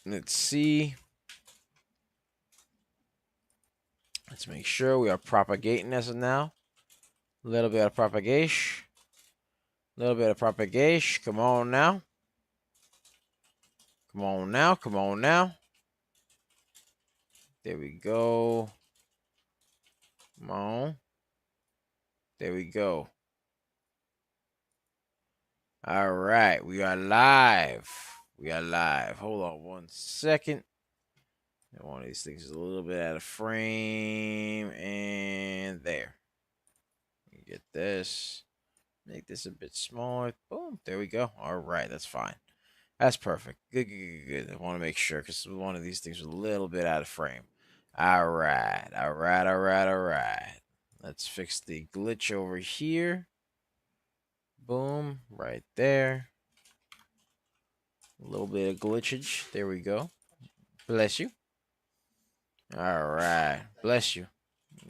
Let's see. Let's make sure we are propagating as of now. A little bit of propagation. A little bit of propagation. Come on now. Come on now. Come on now. There we go. Come on. There we go. All right. We are live. We are live. Hold on one second. One of these things is a little bit out of frame. And there. Get this. Make this a bit smaller. Boom. There we go. All right. That's fine. That's perfect. Good, good, good, good. I want to make sure because one of these things was a little bit out of frame. All right. All right. All right. All right. Let's fix the glitch over here. Boom. Right there. A little bit of glitchage. There we go. Bless you. All right. Bless you.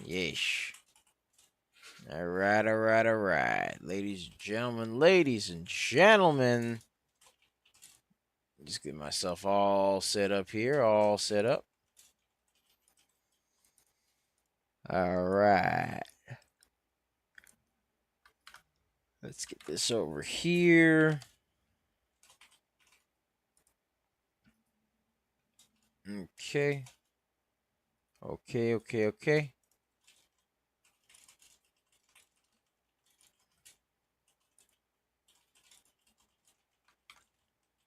Yeesh. All right. All right. All right. Ladies and gentlemen. Ladies and gentlemen. Just get myself all set up here. All set up. All right. Let's get this over here. Okay. Okay, okay, okay.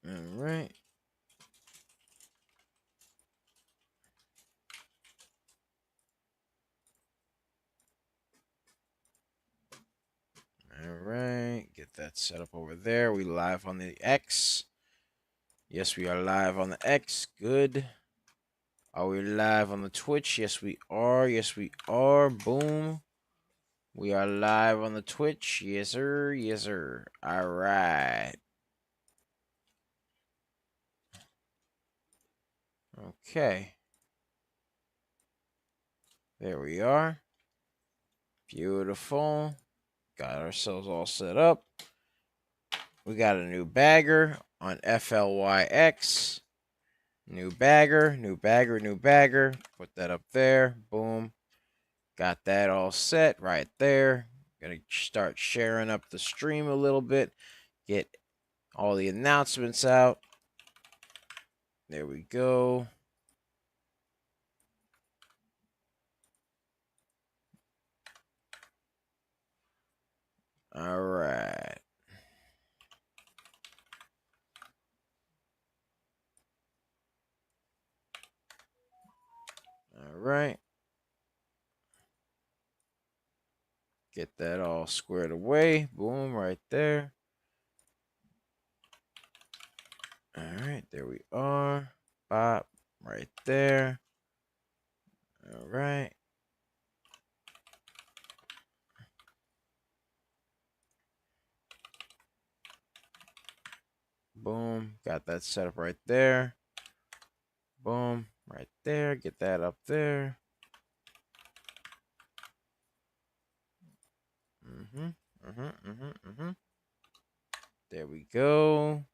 All right. All right. Get that set up over there. We live on the X. Yes, we are live on the X. Good. Are we live on the Twitch? Yes, we are. Yes, we are. Boom. We are live on the Twitch. Yes, sir. Yes, sir. All right. Okay. There we are. Beautiful. Got ourselves all set up. We got a new bagger on FLYX. New bagger, new bagger, new bagger. Put that up there. Boom. Got that all set right there. Gonna start sharing up the stream a little bit. Get all the announcements out. There we go. All right. All right. Get that all squared away. Boom, right there. All right, there we are. Bop, right there. All right. Boom, got that set up right there. Boom, right there. Get that up there. There we go.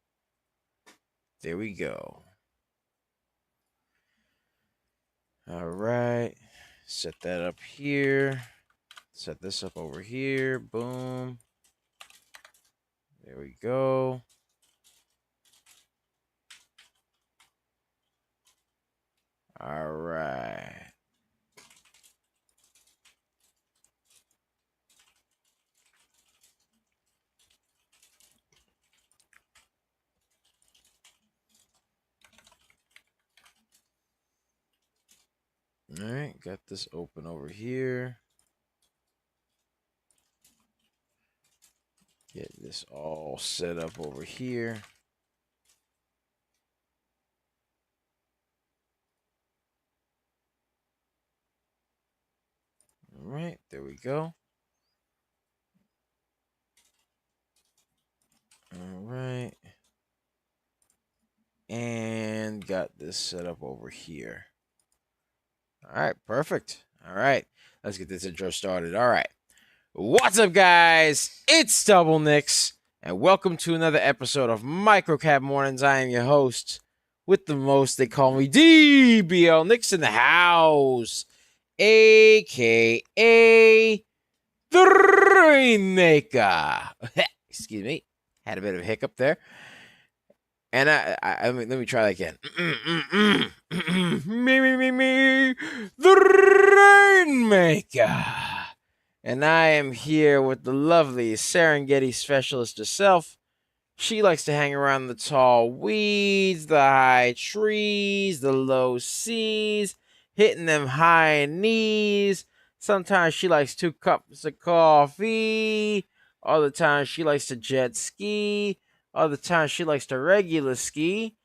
There we go. All right. Set that up here. Set this up over here. Boom. There we go. All right. All right, got this open over here. Get this all set up over here. All right, there we go. All right. And got this set up over here. All right, perfect. All right, let's get this intro started. All right. What's up, guys? It's Double Nicks, and welcome to another episode of Microcap Mornings. I am your host, with the most. They call me DBL. Nick's in the house, a.k.a. the Rainmaker. Excuse me. Had a bit of a hiccup there. And I mean, let me try that again. Me, the Rainmaker. And I am here with the lovely Serengeti specialist herself. She likes to hang around the tall weeds, the high trees, the low seas, hitting them high knees. Sometimes she likes 2 cups of coffee. Other times she likes to jet ski. Other times she likes to regular ski.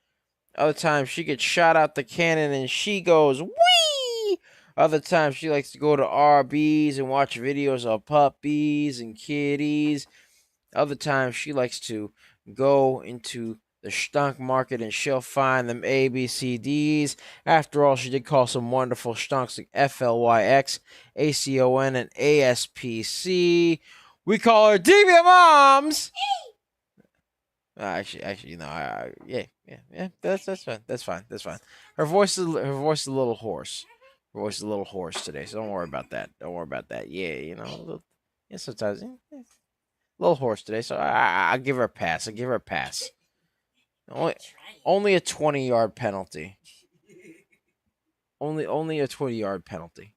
Other times she gets shot out the cannon and she goes wee. Other times she likes to go to RBs and watch videos of puppies and kitties. Other times she likes to go into the stunk market and she'll find them ABCDs. After all, she did call some wonderful stunks like FLYX, ACON, and ASPC. We call her DB Moms. Actually, no. Yeah. That's fine. That's fine. Her voice is a little hoarse. Her voice is a little hoarse today, so don't worry about that. Yeah, sometimes a little hoarse today, so I give her a pass. Only a 20-yard penalty. Only a 20-yard penalty.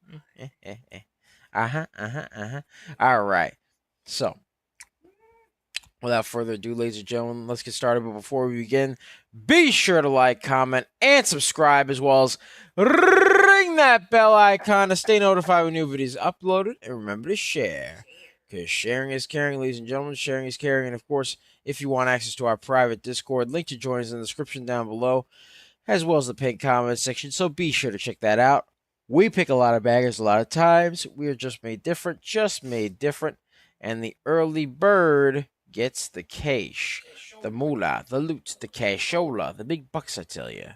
All right. So, without further ado, ladies and gentlemen, let's get started. But before we begin, be sure to like, comment, and subscribe, as well as ring that bell icon to stay notified when new videos are uploaded. And remember to share, because sharing is caring, ladies and gentlemen. Sharing is caring. And, of course, if you want access to our private Discord, link to join us in the description down below, as well as the pinned comment section. So be sure to check that out. We pick a lot of baggers a lot of times. We are just made different. And the early bird gets the cash, the moolah, the loot, the cashola, the big bucks, I tell you.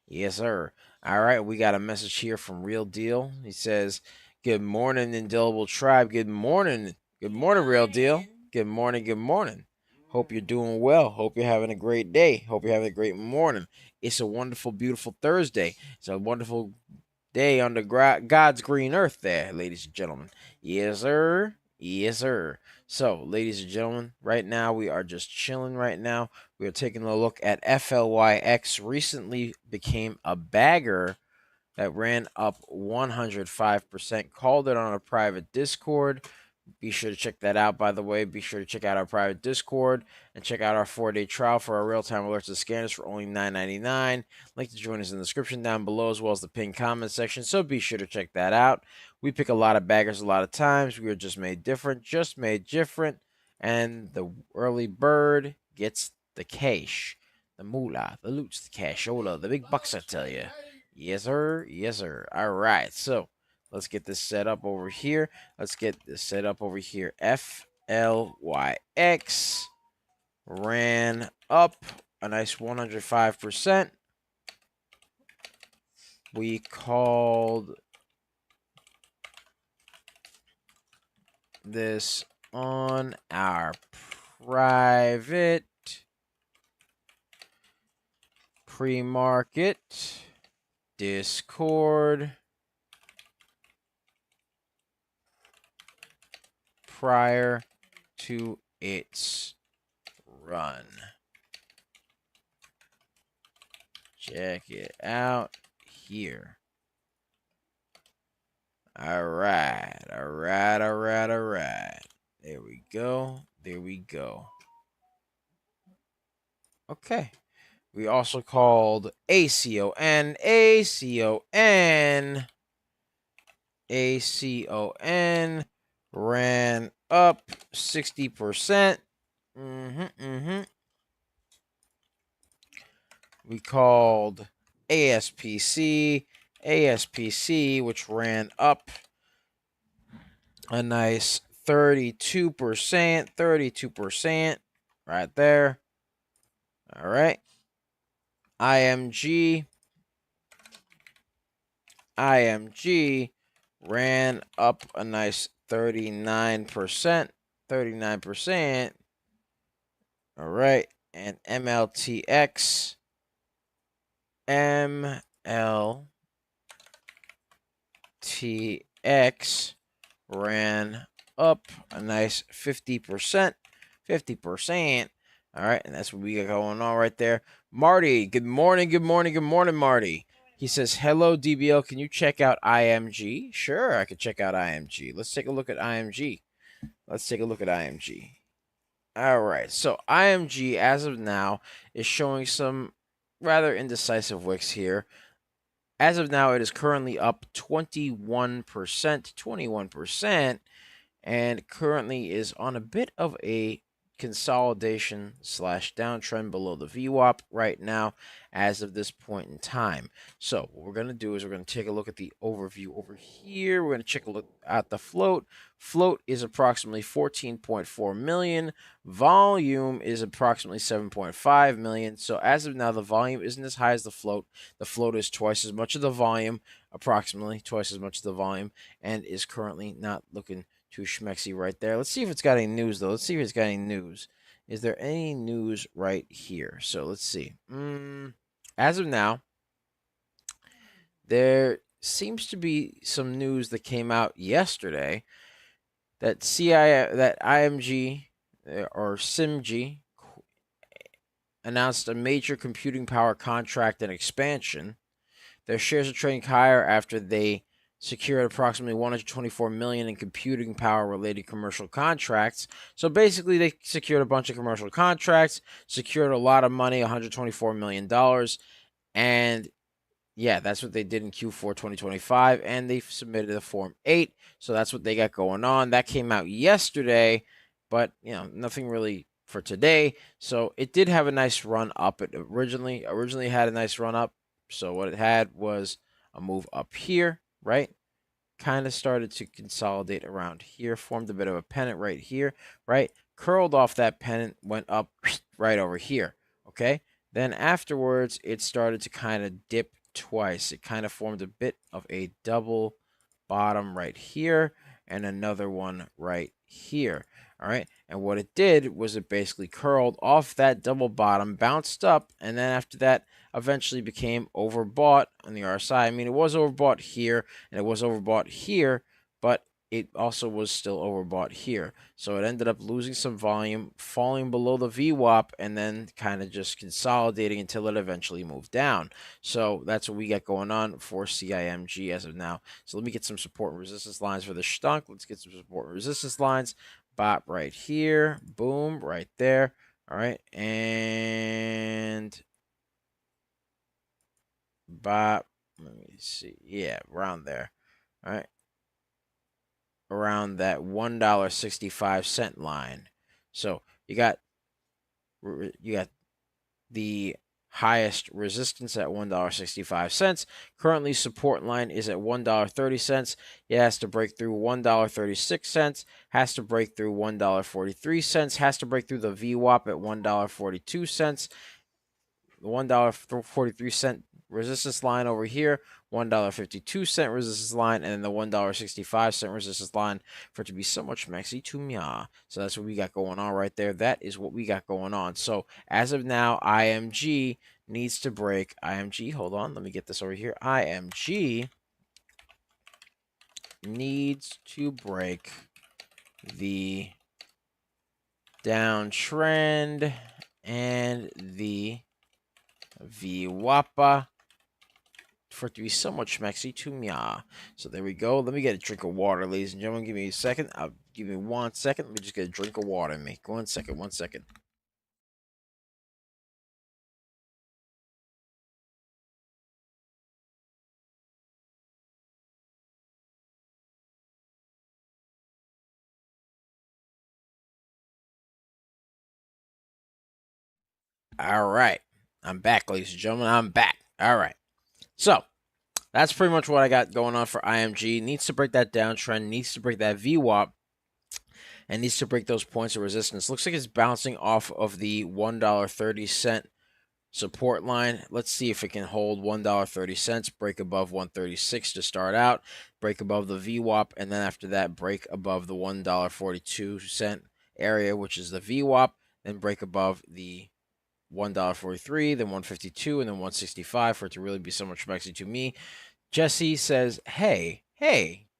Yes, sir. All right, we got a message here from Real Deal. He says, good morning, Indelible Tribe. Good morning. Good morning, Real Deal. Good morning. Hope you're doing well. Hope you're having a great day. Hope you're having a great morning. It's a wonderful, beautiful Thursday. It's a wonderful day on the God's green earth there, ladies and gentlemen. Yes, sir. Yes, sir. So, ladies and gentlemen, right now we are just chilling right now. We are taking a look at FLYX. Recently became a bagger that ran up 105%. Called it on a private Discord. Be sure to check that out, by the way. Be sure to check out our private Discord and check out our 4-day trial for our real-time alerts and scanners for only $9.99. Link to join us in the description down below, as well as the pinned comment section, so be sure to check that out. We pick a lot of baggers a lot of times. We are just made different, and the early bird gets the cash, the moolah, the loots, the cashola, the big bucks, I tell you. Yes, sir. Yes, sir. All right, so let's get this set up over here. FLYX ran up a nice 105%. We called this on our private pre-market Discord prior to its run. Check it out here. All right. There we go. Okay. We also called ACON. Ran up 60%. We called ASPC, which ran up a nice 32% right there. All right. IMG ran up a nice 39%. All right. And MLTX MLTX ran up a nice 50%. 50%. All right, and that's what we got going on right there. Marty, good morning, good morning, good morning, Marty. He says, hello, DBL. Can you check out IMG? Sure, I can check out IMG. Let's take a look at IMG. Let's take a look at IMG. All right, so IMG, as of now, is showing some rather indecisive wicks here. As of now, it is currently up 21%, 21%, and currently is on a bit of a consolidation slash downtrend below the VWAP right now as of this point in time. So what we're going to do is we're going to take a look at the overview over here. We're going to check a look at the float. Float is approximately 14.4 million. Volume is approximately 7.5 million. So as of now, the volume isn't as high as the float. The float is twice as much of the volume, approximately twice as much of the volume, and is currently not looking too schmexy right there. Let's see if it's got any news, though. Let's see if it's got any news. Is there any news right here? So let's see. As of now, there seems to be some news that came out yesterday that IMG or SIMG announced a major computing power contract and expansion. Their shares are trading higher after they secured approximately 124 million in computing power related commercial contracts. So basically they secured a bunch of commercial contracts, secured a lot of money, $124 million. And yeah, that's what they did in Q4 2025. And they submitted a Form 8. So that's what they got going on. That came out yesterday, but nothing really for today. So it did have a nice run up. It originally had a nice run up. So what it had was a move up here, right? Kind of started to consolidate around here, formed a bit of a pennant right here, right? Curled off that pennant, went up right over here, okay? Then afterwards, it started to kind of dip twice. It kind of formed a bit of a double bottom right here and another one right here. All right. And what it did was it basically curled off that double bottom, bounced up, and then after that, eventually became overbought on the RSI. I mean, it was overbought here and it was overbought here, but it also was still overbought here. So it ended up losing some volume, falling below the VWAP, and then kind of just consolidating until it eventually moved down. So that's what we got going on for CIMG as of now. So let me get some support and resistance lines for the stunk. Let's get some support and resistance lines. Bop right here. Boom, right there. All right. And bop. Let me see. Yeah, around there. All right. Around that $1.65 line. So you got the highest resistance at $1.65. Currently, support line is at $1.30. It has to break through $1.36. Has to break through $1.43. Has to break through the VWAP at $1.42. The $1.43 resistance line over here, $1.52 resistance line, and then the $1.65 resistance line for it to be so much maxi to me. So that's what we got going on right there. That is what we got going on. So as of now, IMG needs to break. IMG, hold on, let me get this over here. IMG needs to break the downtrend and the VWAPA for it to be so much maxi to me. So there we go. Let me get a drink of water, ladies and gentlemen. Give me a second. Give me 1 second. Let me just get a drink of water in me. 1 second. 1 second. All right. I'm back, ladies and gentlemen. I'm back. All right. So that's pretty much what I got going on for IMG. Needs to break that downtrend. Needs to break that VWAP. And needs to break those points of resistance. Looks like it's bouncing off of the $1.30 support line. Let's see if it can hold $1.30, break above 136 to start out, break above the VWAP, and then after that, break above the $1.42 area, which is the VWAP, then break above the $1.43, then $1.52, and then $1.65 for it to really be so much Mexi to me. Jesse says, hey,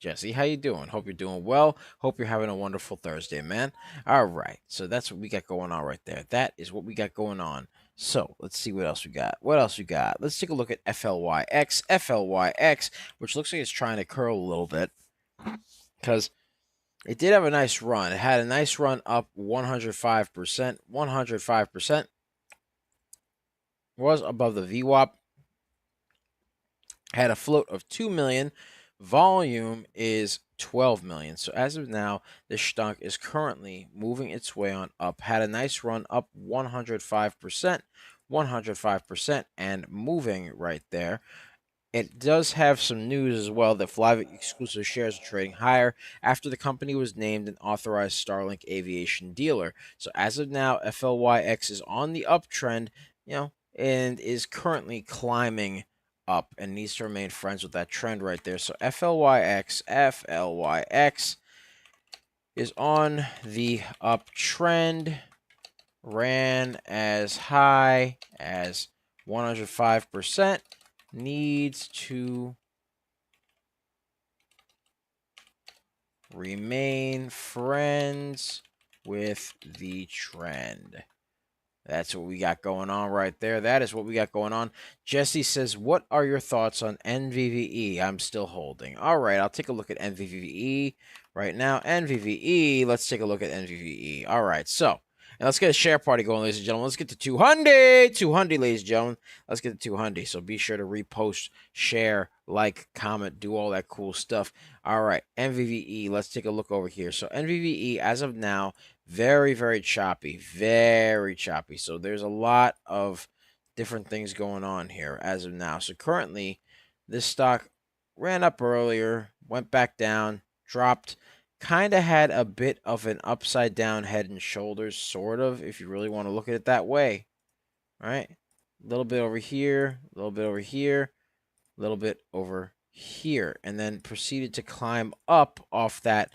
Jesse, how you doing? Hope you're doing well. Hope you're having a wonderful Thursday, man. All right, so that's what we got going on right there. That is what we got going on. So let's see what else we got. Let's take a look at FLYX. FLYX, which looks like it's trying to curl a little bit because it did have a nice run. It had a nice run up 105%. 105% was above the VWAP. Had a float of 2 million. Volume is 12 million. So as of now, this stock is currently moving its way on up. Had a nice run up 105%. 105% and moving right there. It does have some news as well that Flyvik exclusive shares are trading higher after the company was named an authorized Starlink aviation dealer. So as of now, FLYX is on the uptrend, and is currently climbing up and needs to remain friends with that trend right there. So FLYX is on the uptrend, ran as high as 105%. Needs to remain friends with the trend. That's what we got going on right there. That is what we got going on. Jesse says, what are your thoughts on NVVE? I'm still holding. All right, I'll take a look at NVVE right now. NVVE, let's take a look at NVVE. All right, so, and let's get a share party going, ladies and gentlemen. Let's get to 200. 200, ladies and gentlemen. Let's get to 200. So be sure to repost, share, like, comment, do all that cool stuff. All right, NVVE, let's take a look over here. So NVVE, as of now, very, very choppy. Very choppy. So there's a lot of different things going on here as of now. So currently, this stock ran up earlier, went back down, dropped, kind of had a bit of an upside down head and shoulders, sort of, if you really want to look at it that way. All right? A little bit over here, a little bit over here, a little bit over here, and then proceeded to climb up off that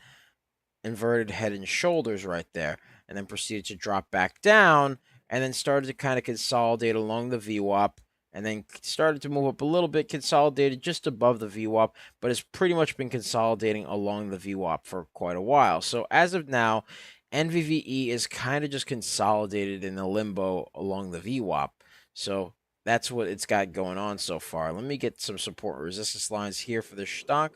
inverted head and shoulders right there, and then proceeded to drop back down, and then started to kind of consolidate along the VWAP, and then started to move up a little bit, consolidated just above the VWAP, but has pretty much been consolidating along the VWAP for quite a while. So as of now, NVVE is kind of just consolidated in a limbo along the VWAP. So that's what it's got going on so far. Let me get some support and resistance lines here for this stock.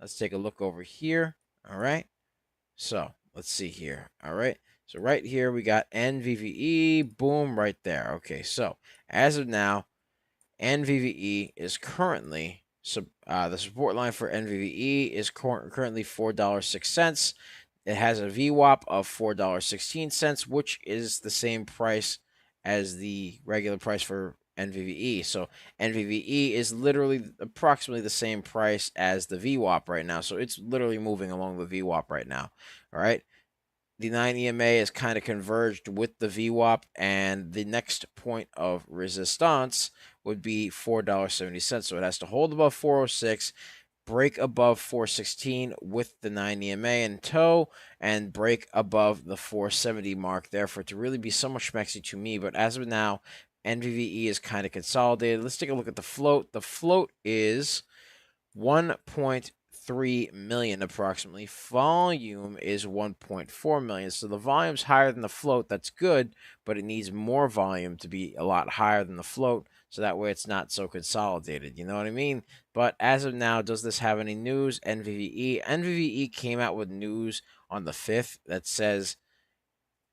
Let's take a look over here. All right. So let's see here. All right. So right here we got NVVE. Boom, right there. Okay. So as of now, NVVE is currently the support line for NVVE is currently $4.06. It has a VWAP of $4.16, which is the same price as the regular price for NVVE. So NVVE is literally approximately the same price as the VWAP right now. So it's literally moving along the VWAP right now. All right. The 9 EMA is kind of converged with the VWAP, and the next point of resistance would be $4.70. So it has to hold above 406, break above 416 with the 9 EMA in tow, and break above the 470 mark there for it to really be somewhat schmexy to me. But as of now, NVVE is kind of consolidated. Let's take a look at the float. The float is 1.3 million approximately. Volume is 1.4 million. So the volume's higher than the float. That's good, but it needs more volume to be a lot higher than the float, so that way it's not so consolidated. You know what I mean? But as of now, does this have any news? NVVE came out with news on the 5th that says,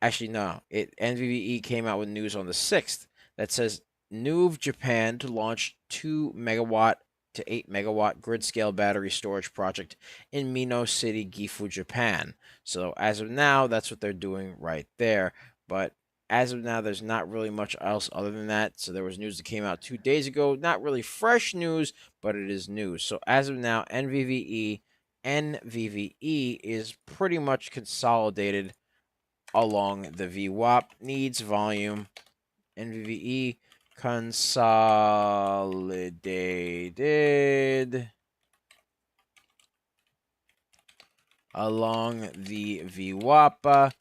actually no, NVVE came out with news on the 6th that says Nuve Japan to launch 2 megawatt to 8 megawatt grid scale battery storage project in Mino City, Gifu, Japan. So as of now, that's what they're doing right there. But as of now, there's not really much else other than that. So there was news that came out 2 days ago. Not really fresh news, but it is news. So as of now, NVVE is pretty much consolidated along the VWAP. Needs volume. NVVE consolidated along the VWAP,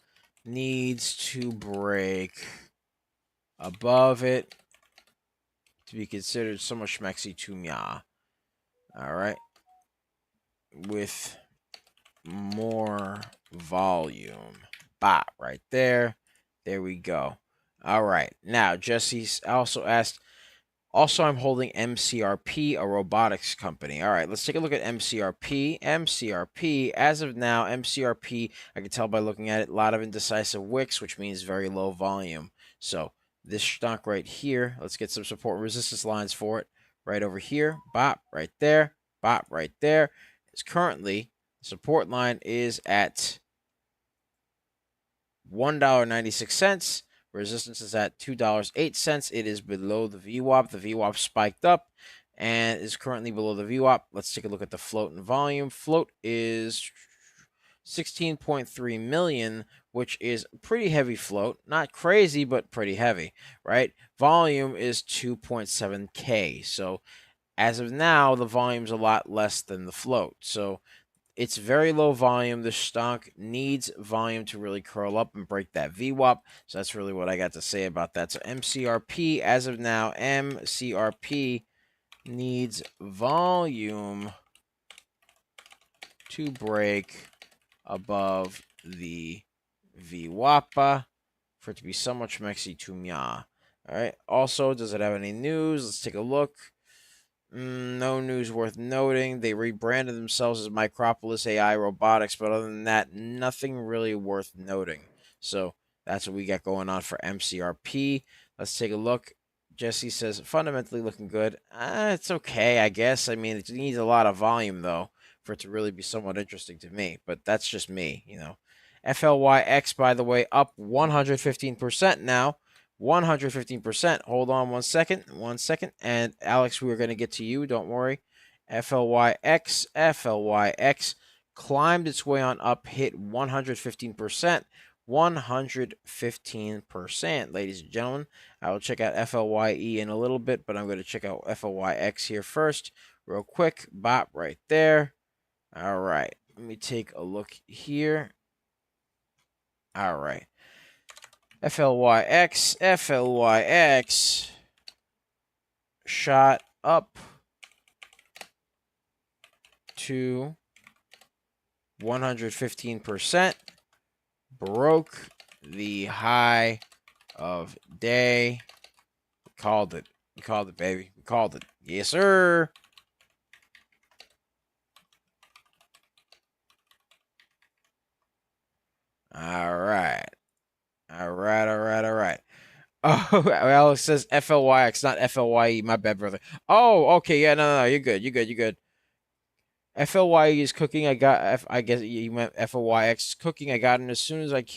needs to break above it to be considered somewhat schmexy to mya. All right. With more volume. Bop, right there. There we go. All right. Now, Jesse also asked, also, I'm holding MCRP, a robotics company. All right, let's take a look at MCRP. MCRP, as of now, MCRP, I can tell by looking at it, a lot of indecisive wicks, which means very low volume. So this stock right here, let's get some support and resistance lines for it. Right over here, bop, right there, bop, right there. It's currently, the support line is at $1.96. Resistance is at $2.08. It is below the VWAP. The VWAP spiked up and is currently below the VWAP. Let's take a look at the float and volume. Float is 16.3 million, which is a pretty heavy float. Not crazy, but pretty heavy, right? Volume is 2.7K. So as of now, the volume's a lot less than the float. So it's very low volume. The stock needs volume to really curl up and break that VWAP. So that's really what I got to say about that. So MCRP, as of now, MCRP needs volume to break above the VWAP for it to be somewhat schmexy to mya. All right. Also, does it have any news? Let's take a look. No news worth noting. They rebranded themselves as Micropolis AI Robotics, but other than that, nothing really worth noting. So that's what we got going on for MCRP. Let's take a look. Jesse says, fundamentally looking good. It's okay, I guess. I mean, it needs a lot of volume, though, for it to really be somewhat interesting to me. But that's just me, you know. FLYX, by the way, up 115% now. 115%. Hold on 1 second. 1 second. And Alex, we are going to get to you. Don't worry. FLYX climbed its way on up, hit 115%. 115%, ladies and gentlemen. I will check out FLYE in a little bit, but I'm going to check out FLYX here first. Real quick. Bop right there. All right. Let me take a look here. All right. FLYX shot up to 115%, broke the high of day. We called it. We called it, baby. We called it. Yes, sir. All right. All right. Oh, Alex says FLYX, not FLYE. My bad, brother. Oh, okay. Yeah, no. You're good. FLYE is cooking. I guess you meant FLYX cooking. I got it as soon as as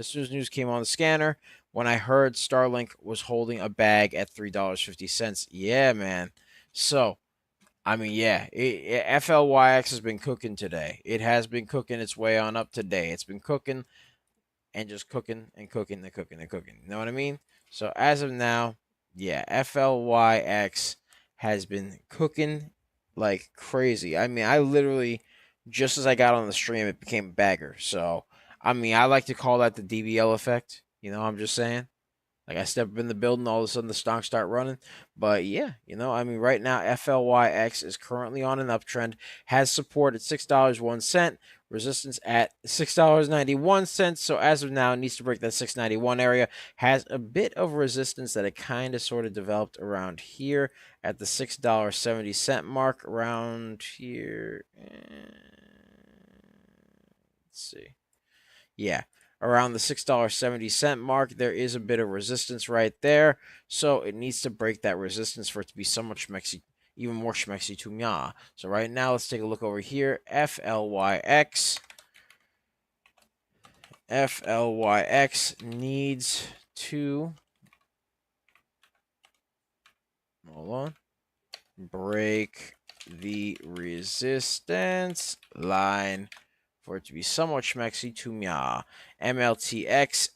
soon as news came on the scanner. When I heard Starlink was holding a bag at $3.50. Yeah, man. So, I mean, yeah, FLYX has been cooking today. It has been cooking its way on up today. It's been cooking and just cooking and cooking and cooking and cooking. You know what I mean? So as of now, yeah, FLYX has been cooking like crazy. I mean, I literally, just as I got on the stream, it became a bagger. So, I mean, I like to call that the DBL effect. You know, I'm just saying. Like I step up in the building, all of a sudden the stocks start running. But yeah, you know, I mean, right now FLYX is currently on an uptrend, has support at $6.01, resistance at $6.91. So as of now, it needs to break that 691 area. Has a bit of resistance that it kind of sort of developed around here at the $6.70 mark around here. Let's see. Yeah, around the $6.70 mark, there is a bit of resistance right there. So it needs to break that resistance for it to be somewhat schmexy, even more schmexy to mya. So right now, let's take a look over here. FLYX needs to, hold on, break the resistance line for it to be somewhat schmexy to mya. MLTX,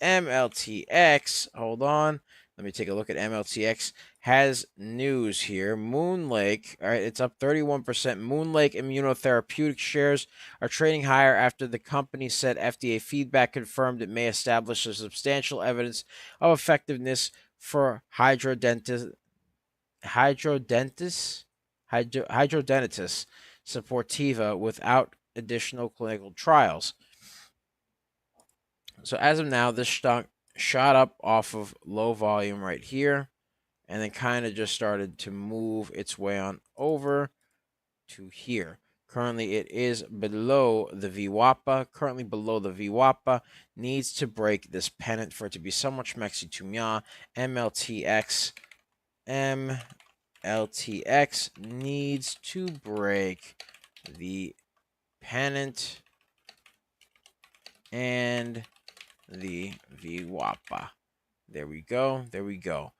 hold on. Let me take a look at MLTX. Has news here. Moonlake, all right, it's up 31%. Moonlake Immunotherapeutic shares are trading higher after the company said FDA feedback confirmed it may establish a substantial evidence of effectiveness for hydrodentists supportiva without additional clinical trials. So as of now, this stock shot up off of low volume right here, and then kind of just started to move its way on over to here. Currently, it is below the VWAPA. Currently below the VWAPA. Needs to break this pennant for it to be so much Mexi Tumya. MLTX needs to break the pennant and the VWAPA. There we go. There we go.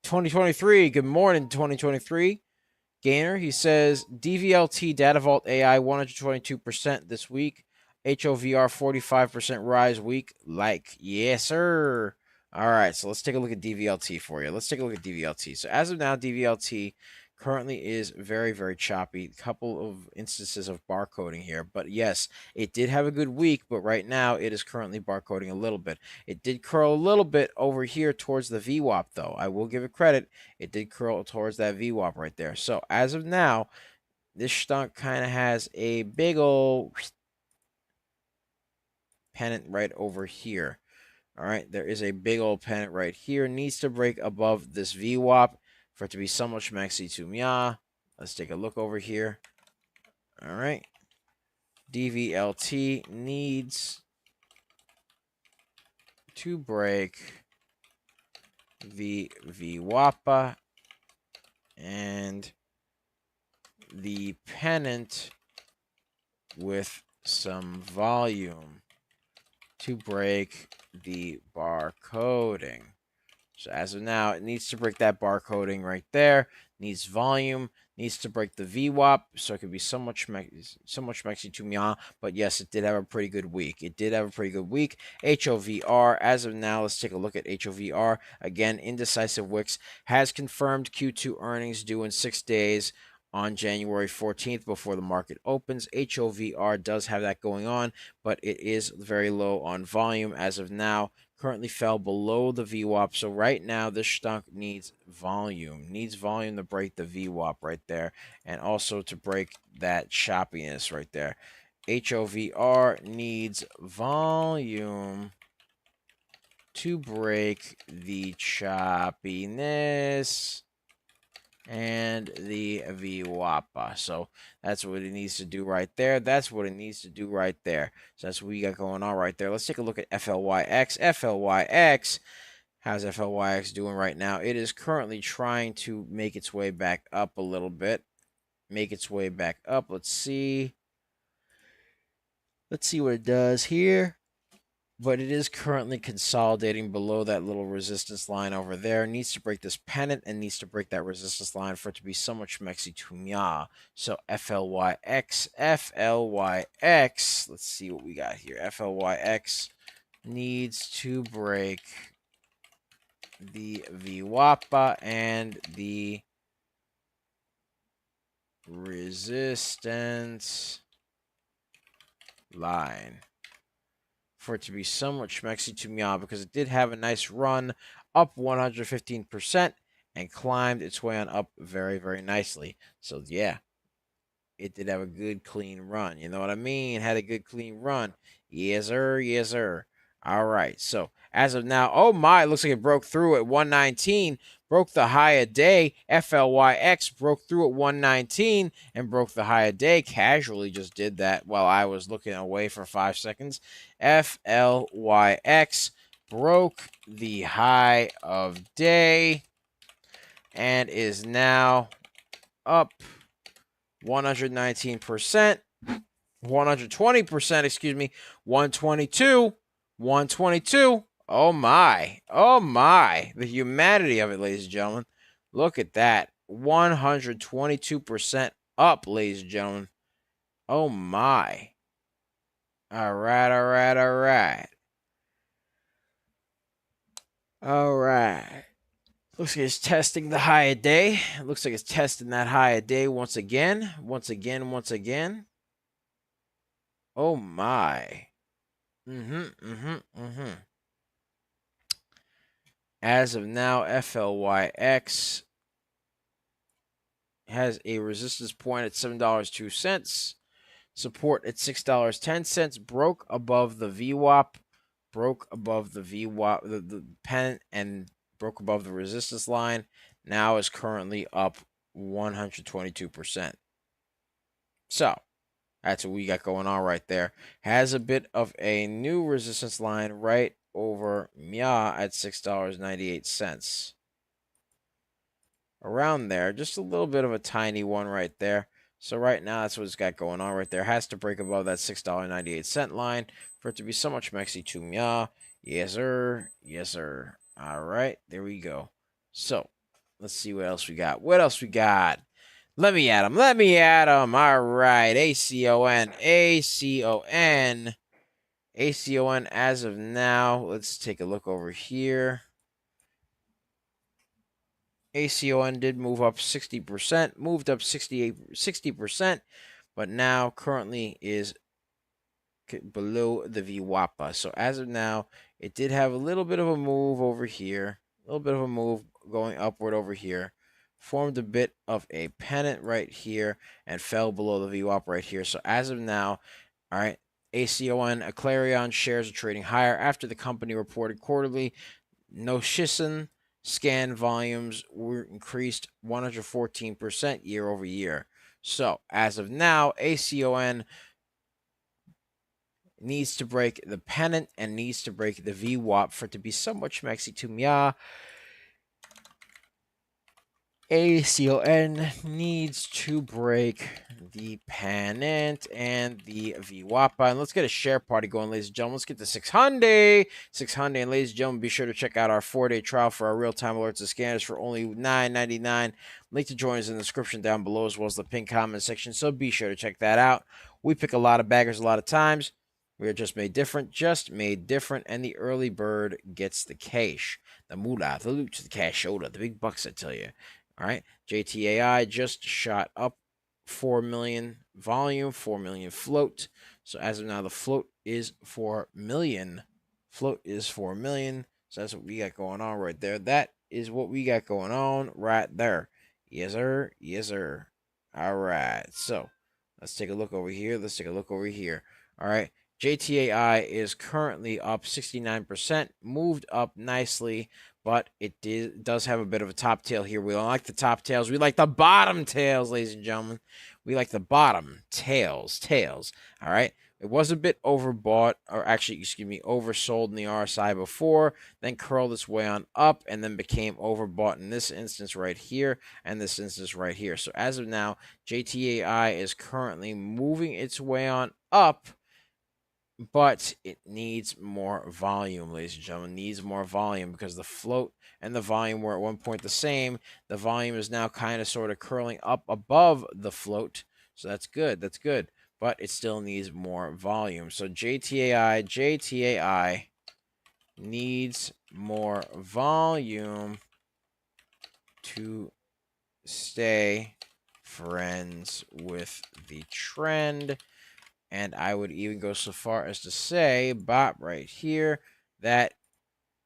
2023. Good morning, 2023. Gainer, he says DVLT Data Vault AI 122% this week. HOVR 45% rise week. Like, yes, sir. All right, so let's take a look at DVLT for you. Let's take a look at DVLT. So as of now, DVLT currently is very, very choppy. A couple of instances of barcoding here. But yes, it did have a good week, but right now it is currently barcoding a little bit. It did curl a little bit over here towards the VWAP, though. I will give it credit. It did curl towards that VWAP right there. So as of now, this stock kind of has a big old pennant right over here. All right, there is a big old pennant right here. Needs to break above this VWAP for it to be so much Maxi Tumya. Let's take a look over here. All right. DVLT needs to break the VWAPA and the pennant with some volume to break the barcoding. So as of now, it needs to break that barcoding right there. Needs volume. Needs to break the VWAP, so it could be so much Mexi Tumya. But yes, it did have a pretty good week. It did have a pretty good week. HOVR, as of now, let's take a look at HOVR. Again, Indecisive Wicks has confirmed Q2 earnings due in 6 days on January 14th before the market opens. HOVR does have that going on, but it is very low on volume as of now. Currently fell below the VWAP. So right now, this stock needs volume. Needs volume to break the VWAP right there. And also to break that choppiness right there. HOVR needs volume to break the choppiness and the VWAPA. So that's what it needs to do right there. That's what it needs to do right there. So that's what we got going on right there. Let's take a look at FLYX. FLYX, how's FLYX doing right now? It is currently trying to make its way back up a little bit. Make its way back up. Let's see. Let's see what it does here. But it is currently consolidating below that little resistance line over there. It needs to break this pennant and needs to break that resistance line for it to be so much Mexi Tumya. So FLYX, let's see what we got here. FLYX needs to break the VWAPA and the resistance line for it to be so much Mexi Tumya, because it did have a nice run up 115% and climbed its way on up very, very nicely. So yeah, it did have a good clean run. You know what I mean? It had a good clean run. Yes, sir. Yes, sir. All right. So as of now, oh my, it looks like it broke through at 119. Broke the high a day. FLYX broke through at 119 and broke the high a day. Casually just did that while I was looking away for 5 seconds. FLYX broke the high of day and is now up 119%, 120%, excuse me, 122. Oh my, the humanity of it, ladies and gentlemen. Look at that, 122% up, ladies and gentlemen. Oh my. All right. Looks like it's testing the high a day. It looks like it's testing that high a day once again. Oh my. As of now, FLYX has a resistance point at $7.02. Support at $6.10. Broke above the VWAP. Broke above the VWAP, the pennant, and broke above the resistance line. Now is currently up 122%. So that's what we got going on right there. Has a bit of a new resistance line right over MIA at $6.98. Around there, just a little bit of a tiny one right there. So right now, that's what it's got going on right there. Has to break above that $6.98 line for it to be so much Mexi to MIA. Yes, sir. Yes, sir. All right, there we go. So let's see what else we got. What else we got? Let me at him. Let me at him. All right. ACON. ACON. ACON as of now. Let's take a look over here. ACON did move up 60%. Moved up 60%. But now currently is below the VWAPA. So as of now, it did have a little bit of a move over here. A little bit of a move going upward over here. Formed a bit of a pennant right here and fell below the VWAP right here. So as of now, all right, ACON, Clarion shares are trading higher after the company reported quarterly. Noshisan scan volumes were increased 114% year over year. So as of now, ACON needs to break the pennant and needs to break the VWAP for it to be somewhat schmexy to MIA. ACON needs to break the pennant and the VWAP. And let's get a share party going, ladies and gentlemen. Let's get to 600. 600. And ladies and gentlemen, be sure to check out our 4-day trial for our real-time alerts and scanners for only $9.99. Link to join us in the description down below, as well as the pinned comment section. So be sure to check that out. We pick a lot of baggers a lot of times. We are just made different, and the early bird gets the cash. The moolah, the loot, the cashola, the big bucks, I tell you. All right, JTAI just shot up 4 million volume, 4 million float. So as of now, the float is 4 million. Float is 4 million. So that's what we got going on right there. That is what we got going on right there. Yes, sir. Yes, sir. All right. So let's take a look over here. Let's take a look over here. All right. JTAI is currently up 69%, moved up nicely, but it does have a bit of a top tail here. We don't like the top tails. We like the bottom tails, ladies and gentlemen. We like the bottom tails. All right. It was a bit overbought, or actually, excuse me, oversold in the RSI before, then curled its way on up, and then became overbought in this instance right here and this instance right here. So as of now, JTAI is currently moving its way on up, but it needs more volume, ladies and gentlemen. Needs more volume because the float and the volume were at one point the same. The volume is now kind of sort of curling up above the float. So that's good. That's good. But it still needs more volume. So JTAI needs more volume to stay friends with the trend. And I would even go so far as to say, Bob, right here, that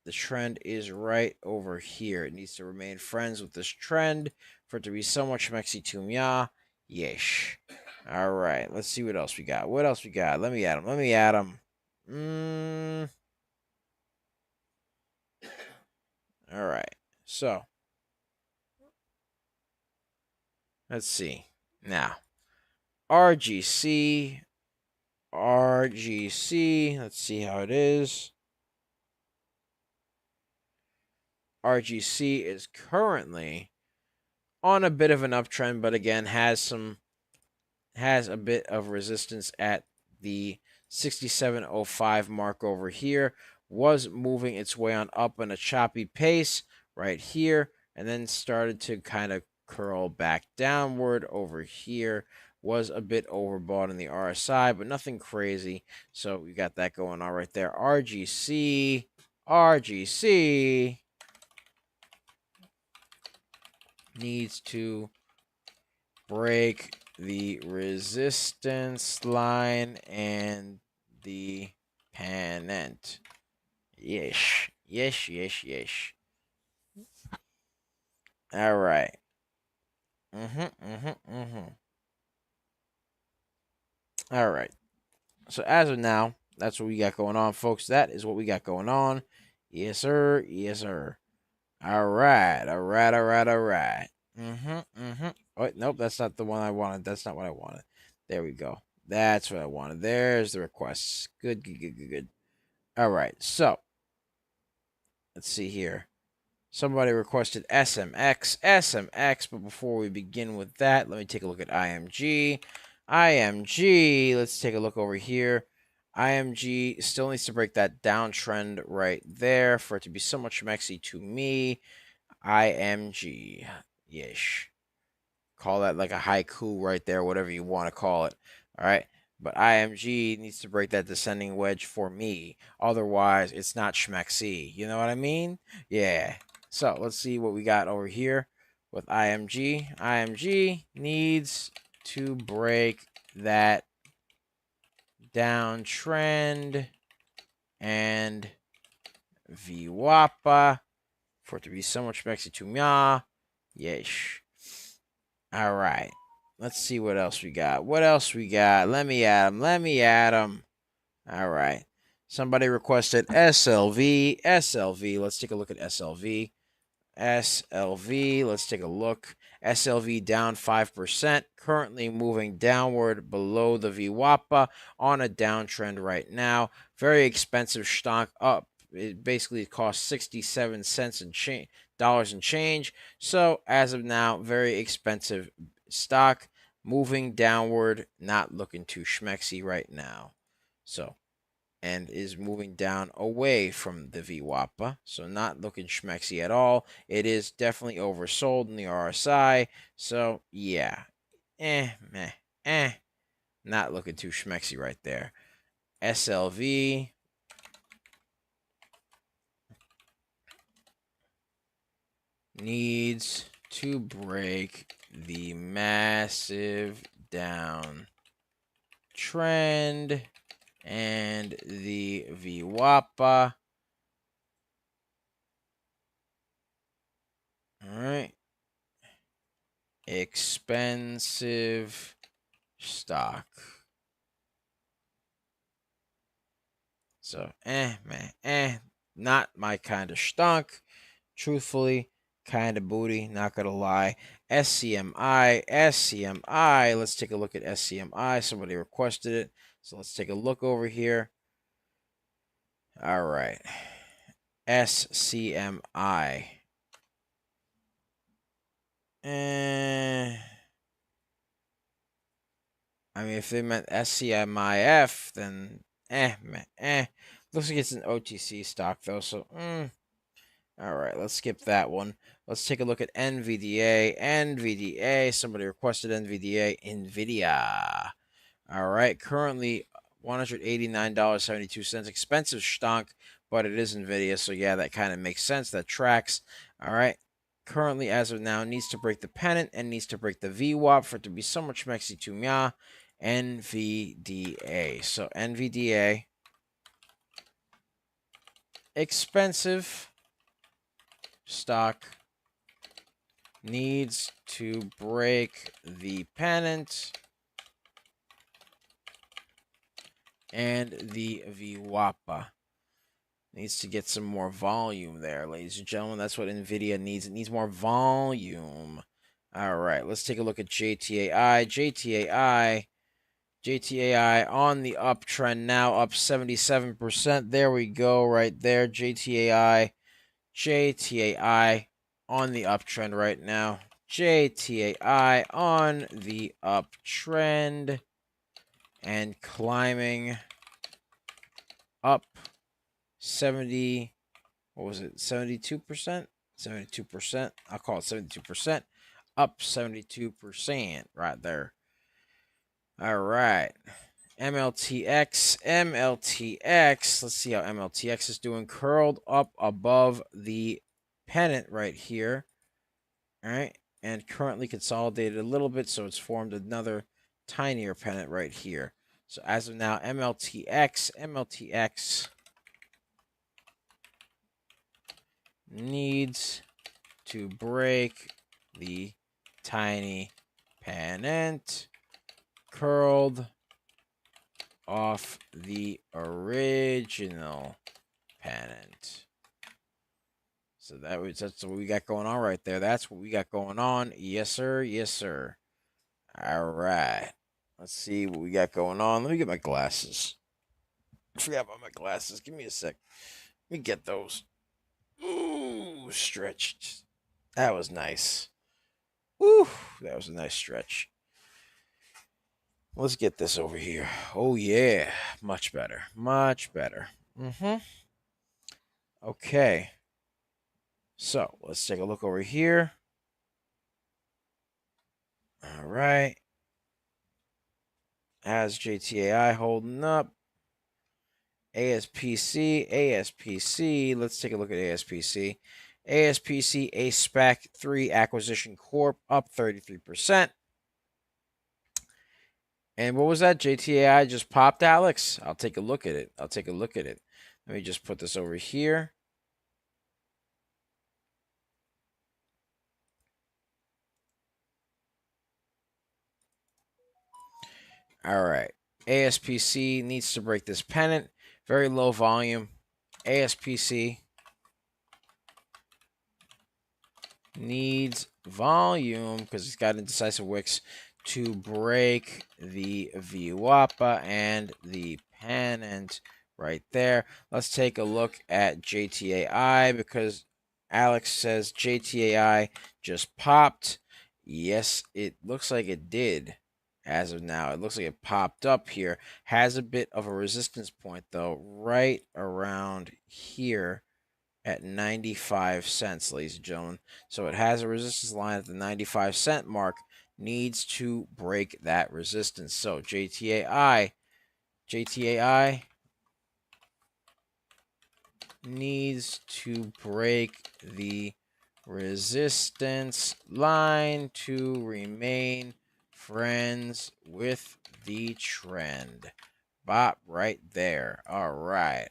the trend is right over here. It needs to remain friends with this trend for it to be somewhat schmexy to MIA. Yesh. All right, let's see what else we got. What else we got? Let me at him. Let me at him. All right, so let's see. Now, RGC, let's see how it is. RGC is currently on a bit of an uptrend, but again has a bit of resistance at the 67.05 mark over here. Was moving its way on up in a choppy pace right here, and then started to kind of curl back downward over here. Was a bit overbought in the RSI, but nothing crazy. So we got that going on right there. RGC needs to break the resistance line and the pennant. Yesh. All right. All right. So as of now, that's what we got going on, folks. That is what we got going on. Yes, sir. Yes, sir. All right. All right. All right. All right. Oh, nope, that's not the one I wanted. That's not what I wanted. There we go. That's what I wanted. There's the requests. Good, good, good, good, good. All right. So let's see here. Somebody requested SMX, but before we begin with that, let me take a look at IMG. IMG, let's take a look over here. IMG still needs to break that downtrend right there for it to be somewhat schmexy to me. IMG, yes. Call that like a haiku right there, whatever you want to call it. All right. But IMG needs to break that descending wedge for me. Otherwise, it's not schmexy. You know what I mean? Yeah. So let's see what we got over here with IMG. IMG needs to break that downtrend and VWAPA for it to be somewhat schmexy to me. Yes. All right. Let's see what else we got. What else we got? Let me add them. Let me add them. All right. Somebody requested SLV. SLV. Let's take a look at SLV. SLV. Let's take a look. SLV down 5%. Currently moving downward below the VWAPA on a downtrend right now. Very expensive stock up. It basically costs 67 cents and dollars and change. So as of now, very expensive stock. Moving downward, not looking too schmexy right now. So and is moving down away from the VWAPA. So not looking schmexy at all. It is definitely oversold in the RSI. So yeah, not looking too schmexy right there. SLV needs to break the massive down trend and the VWAPA. All right. Expensive stock. So, not my kind of stunk. Truthfully, kind of booty, not gonna lie. SCMI. Let's take a look at SCMI. Somebody requested it. So let's take a look over here. All right. SCMI. I mean, if they meant SCMIF, then Looks like it's an OTC stock though, so all right, let's skip that one. Let's take a look at NVDA. NVDA. Somebody requested NVDA. Nvidia. All right, currently $189.72. Expensive stonk, but it is Nvidia, so yeah, that kind of makes sense. That tracks. All right. Currently, as of now, needs to break the pennant and needs to break the VWAP for it to be so much mexy to me. NVDA. So NVDA. Expensive stock needs to break the pennant and the VWAPA. Needs to get some more volume there, ladies and gentlemen. That's what Nvidia needs. It needs more volume. All right, let's take a look at JTAI. JTAI on the uptrend now, up 77%. There we go, right there. JTAI on the uptrend right now. JTAI on the uptrend and climbing up 70. What was it? 72%? 72%. I'll call it 72%. Up 72% right there. All right. MLTX. Let's see how MLTX is doing. Curled up above the pennant right here. All right. And currently consolidated a little bit, so it's formed another tinier pennant right here. So as of now, MLTX needs to break the tiny pennant curled off the original pennant. So that's what we got going on right there. That's what we got going on. Yes, sir. Yes, sir. All right. Let's see what we got going on. Let me get my glasses. I forgot about my glasses. Give me a sec. Let me get those. Ooh, stretched. That was nice. Woo, that was a nice stretch. Let's get this over here. Oh, yeah. Much better. Much better. Okay. So, let's take a look over here. All right. How's JTAI holding up? ASPC, ASPC. Let's take a look at ASPC. ASPC ASPC 3 Acquisition Corp up 33%. And what was that? JTAI just popped, Alex? I'll take a look at it. I'll take a look at it. Let me just put this over here. All right. ASPC needs to break this pennant. Very low volume. ASPC needs volume because it's got indecisive wicks to break the VWAPA and the pennant right there. Let's take a look at JTAI because Alex says JTAI just popped. Yes, it looks like it did as of now. It looks like it popped up here. Has a bit of a resistance point, though, right around here at 95 cents, ladies and gentlemen. So it has a resistance line at the 95-cent mark. Needs to break that resistance. So JTAI needs to break the resistance line to remain friends with the trend. Bop right there. All right.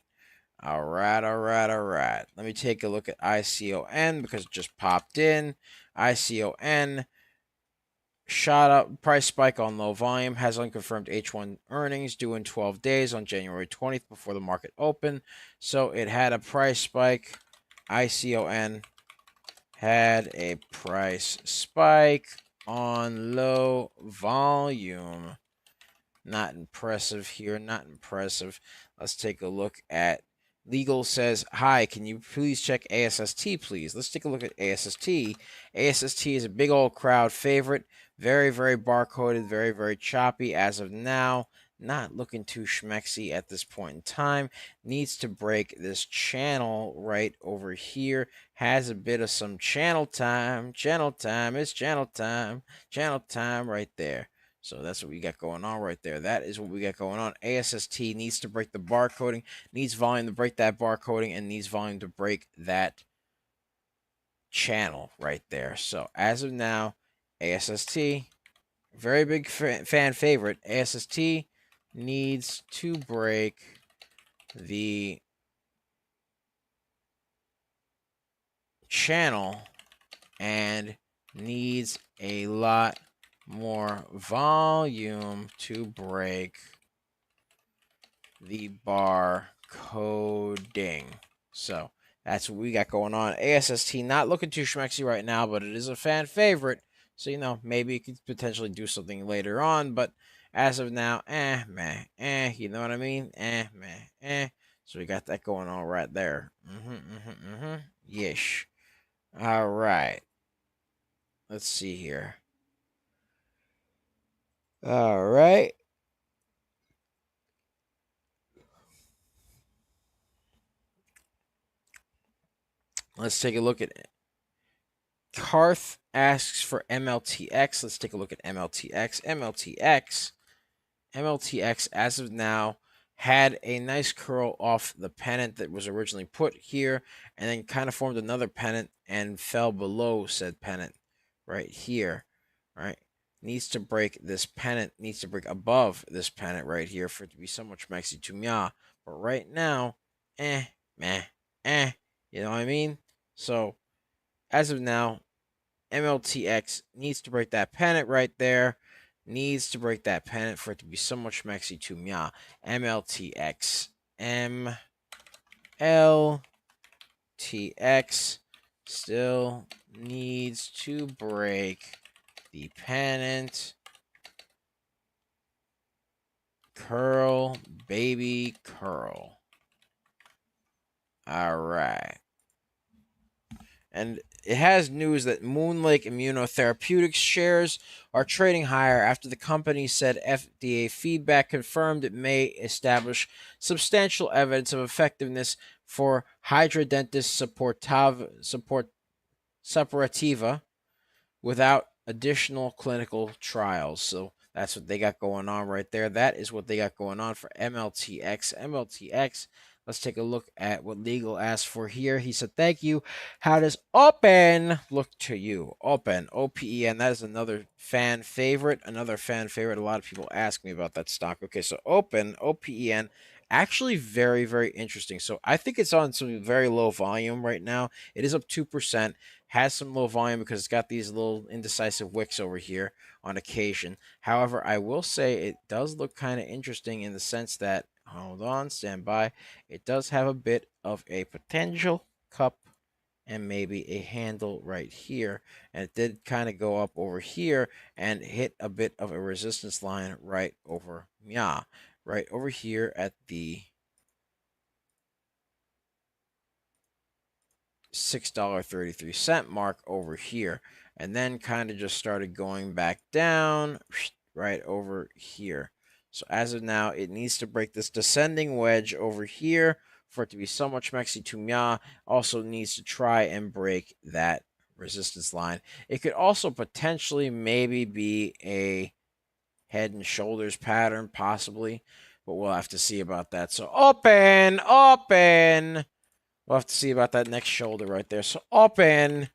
All right. Let me take a look at ICON because it just popped in. ICON shot up, price spike on low volume, has unconfirmed H1 earnings due in 12 days on January 20th before the market opened. So it had a price spike. ICON had a price spike on low volume. Not impressive here. Not impressive. Let's take a look at Legal says, hi, can you please check ASST, please? Let's take a look at ASST. ASST is a big old crowd favorite. Very, very barcoded. Very, very choppy as of now. Not looking too schmexy at this point in time. Needs to break this channel right over here. Has a bit of some channel time. Channel time. It's channel time. Channel time right there. So that's what we got going on right there. That is what we got going on. ASST needs to break the barcoding, needs volume to break that barcoding, and needs volume to break that channel right there. So as of now, ASST, very big fan favorite. ASST needs to break the channel and needs a lot more volume to break the bar coding. So that's what we got going on. ASST not looking too schmexy right now, but it is a fan favorite. So, you know, maybe it could potentially do something later on. But as of now, you know what I mean? So we got that going on right there. Yesh. All right. Let's see here. All right. Let's take a look at it. Karth asks for MLTX. Let's take a look at MLTX. MLTX, as of now, had a nice curl off the pennant that was originally put here, and then kind of formed another pennant and fell below said pennant right here, right? Needs to break this pennant, needs to break above this pennant right here for it to be somewhat schmexy to me. But right now, you know what I mean? So, as of now, MLTX needs to break that pennant right there. Needs to break that pennant for it to be so much mexi to mya. MLTX. MLTX still needs to break the pennant. Curl, baby, curl. All right. And it has news that Moonlake Immunotherapeutics shares are trading higher after the company said FDA feedback confirmed it may establish substantial evidence of effectiveness for hydrodentis suppurativa without additional clinical trials. So that's what they got going on right there. That is what they got going on for MLTX. MLTX. Let's take a look at what legal asked for here. He said, thank you. How does open look to you? Open, OPEN. That is another fan favorite. Another fan favorite. A lot of people ask me about that stock. Okay, so open, OPEN. Actually very, very interesting. So I think it's on some very low volume right now. It is up 2%. Has some low volume because it's got these little indecisive wicks over here on occasion. However, I will say it does look kind of interesting in the sense that, hold on, stand by, it does have a bit of a potential cup and maybe a handle right here. And it did kind of go up over here and hit a bit of a resistance line right over right over here at the $6.33 mark over here, and then kind of just started going back down right over here. So as of now, it needs to break this descending wedge over here for it to be so much mexi to mya. Also needs to try and break that resistance line. It could also potentially maybe be a head and shoulders pattern, possibly, but we'll have to see about that. So open. We'll have to see about that next shoulder right there. So open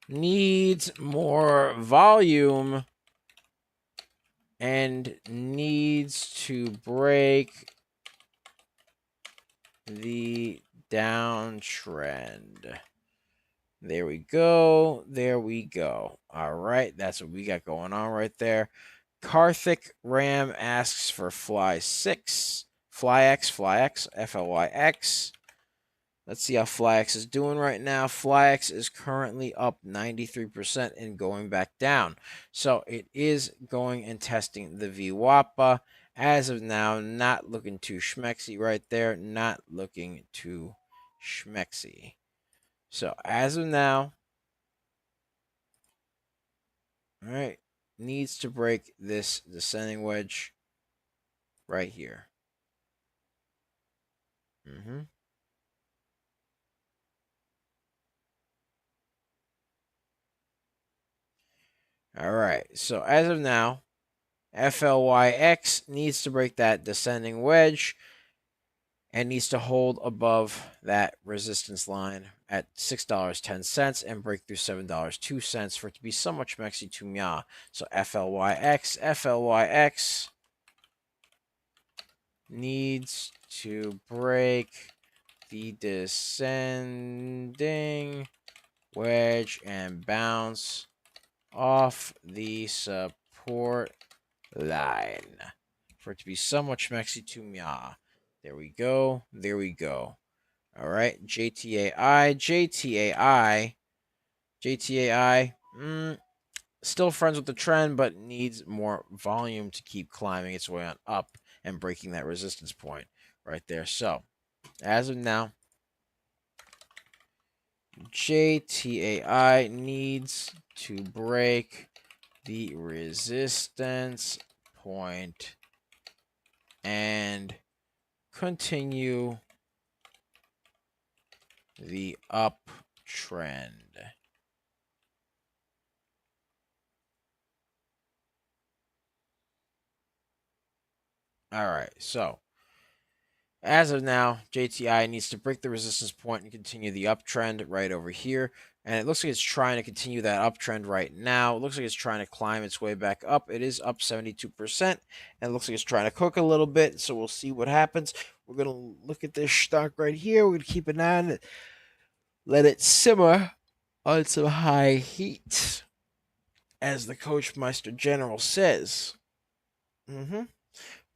needs more volume and needs to break the downtrend. There we go. There we go. All right. That's what we got going on right there. Karthik Ram asks for FlyX, FLYX. Let's see how FlyX is doing right now. FlyX is currently up 93% and going back down. So it is going and testing the VWAPA. As of now, not looking too schmexy right there. Not looking too schmexy. So as of now, all right, needs to break this descending wedge right here. All right, so as of now, FLYX needs to break that descending wedge and needs to hold above that resistance line at $6.10 and break through $7.02 for it to be so much mexi to mya. So FLYX needs to break the descending wedge and bounce off the support line for it to be so much mexi to mya. There we go. There we go. All right. JTAI. Still friends with the trend, but needs more volume to keep climbing its way on up and breaking that resistance point right there. So, as of now, JTAI needs to break the resistance point and continue the uptrend. All right, so as of now, JTI needs to break the resistance point and continue the uptrend right over here. And it looks like it's trying to continue that uptrend right now. It looks like it's trying to climb its way back up. It is up 72%. And it looks like it's trying to cook a little bit. So we'll see what happens. We're going to look at this stock right here. We're going to keep an eye on it. Let it simmer on some high heat. as the Coachmeister General says. Gonna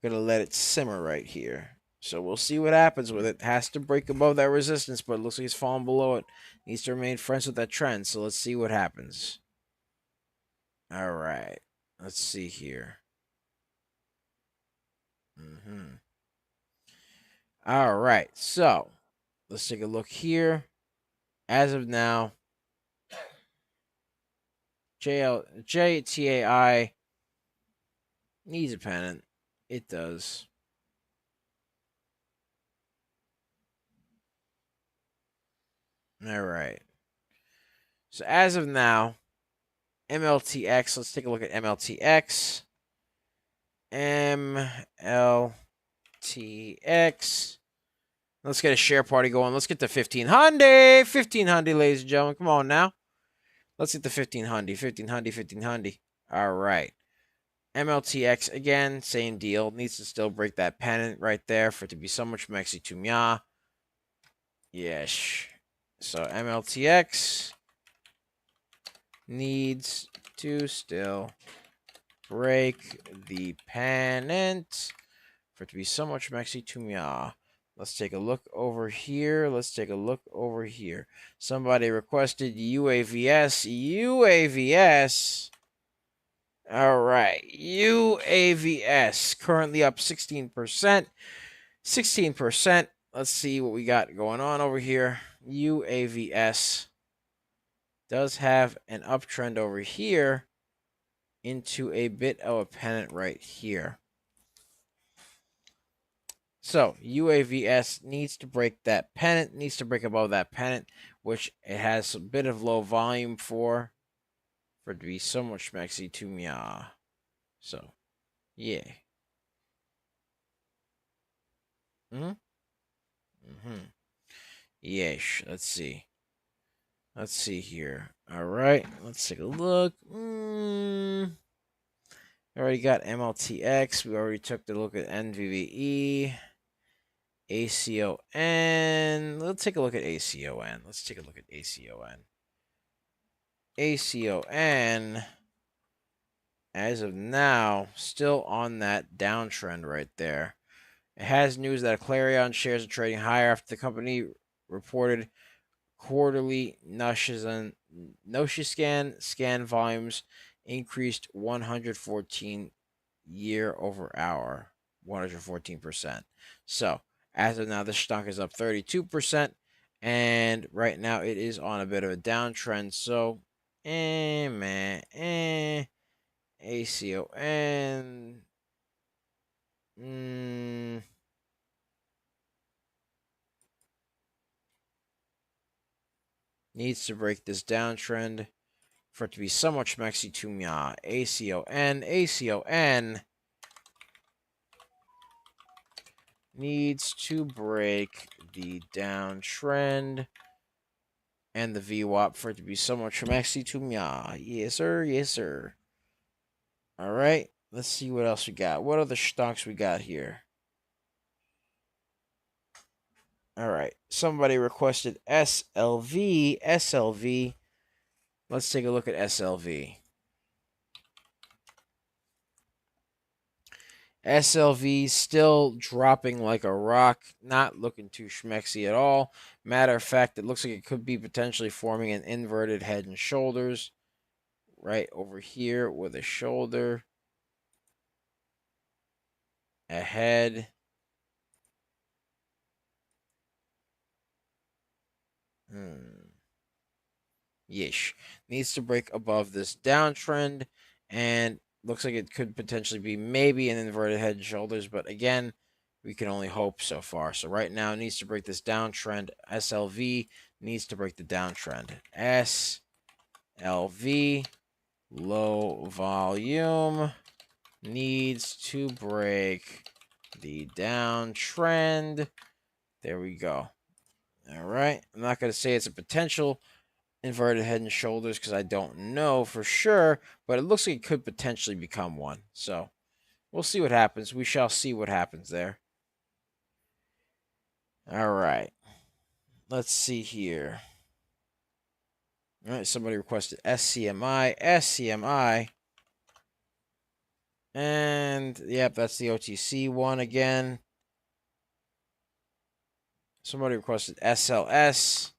let it simmer right here. So we'll see what happens with it. Has to break above that resistance, but it looks like it's falling below it. Needs to remain friends with that trend. So let's see what happens. All right. Let's see here. All right. So let's take a look here. As of now, JTAI needs a pennant. It does. All right. So as of now, MLTX. Let's take a look at MLTX. MLTX. Let's get a share party going. Let's get the 1500. 1500, ladies and gentlemen. Come on now. Let's get the 1500. 1500, 1500. All right. MLTX, again, same deal. Needs to still break that pennant right there for it to be so much Mexi to Mya. Yes. So MLTX needs to still break the pennant for it to be so much Mexi to Mya. Let's take a look over here. Let's take a look over here. Somebody requested UAVS. UAVS. All right. UAVS. Currently up 16%. 16%. Let's see what we got going on over here. UAVS does have an uptrend over here into a bit of a pennant right here. So UAVS needs to break that pennant, needs to break above that pennant, which it has a bit of low volume for it to be so much Mexi to Mya. So, yeah. Yes, let's see. Let's see here. All right, let's take a look. Already got MLTX. We already took the look at NVVE. ACON. Let's take a look at ACON. Let's take a look at ACON. ACON, as of now, still on that downtrend right there. It has news that Clarion shares are trading higher after the company reported quarterly Nociscan scan volumes increased 114 year over hour, 114%. So as of now, the stock is up 32%, and right now it is on a bit of a downtrend. So, ACON. Needs to break this downtrend for it to be so much Mexi to Mya. ACON needs to break the downtrend and the VWAP for it to be so much Mexi to Mya. Yes, sir. Yes, sir. All right. Let's see what else we got. What other stocks we got here? All right. Somebody requested SLV. SLV. Let's take a look at SLV. SLV still dropping like a rock, not looking too schmexy at all. Matter of fact, it looks like it could be potentially forming an inverted head and shoulders right over here with a shoulder, a head. Yeesh. Needs to break above this downtrend, and looks like it could potentially be maybe an inverted head and shoulders, but again, we can only hope so far. So right now, it needs to break this downtrend. SLV needs to break the downtrend. SLV, low volume, needs to break the downtrend. There we go. All right. I'm not going to say it's a potential inverted head and shoulders because I don't know for sure, but it looks like it could potentially become one. So we'll see what happens. We shall see what happens there. All right. Let's see here. All right, somebody requested SCMI. And, yep, that's the OTC one again. Somebody requested SLS.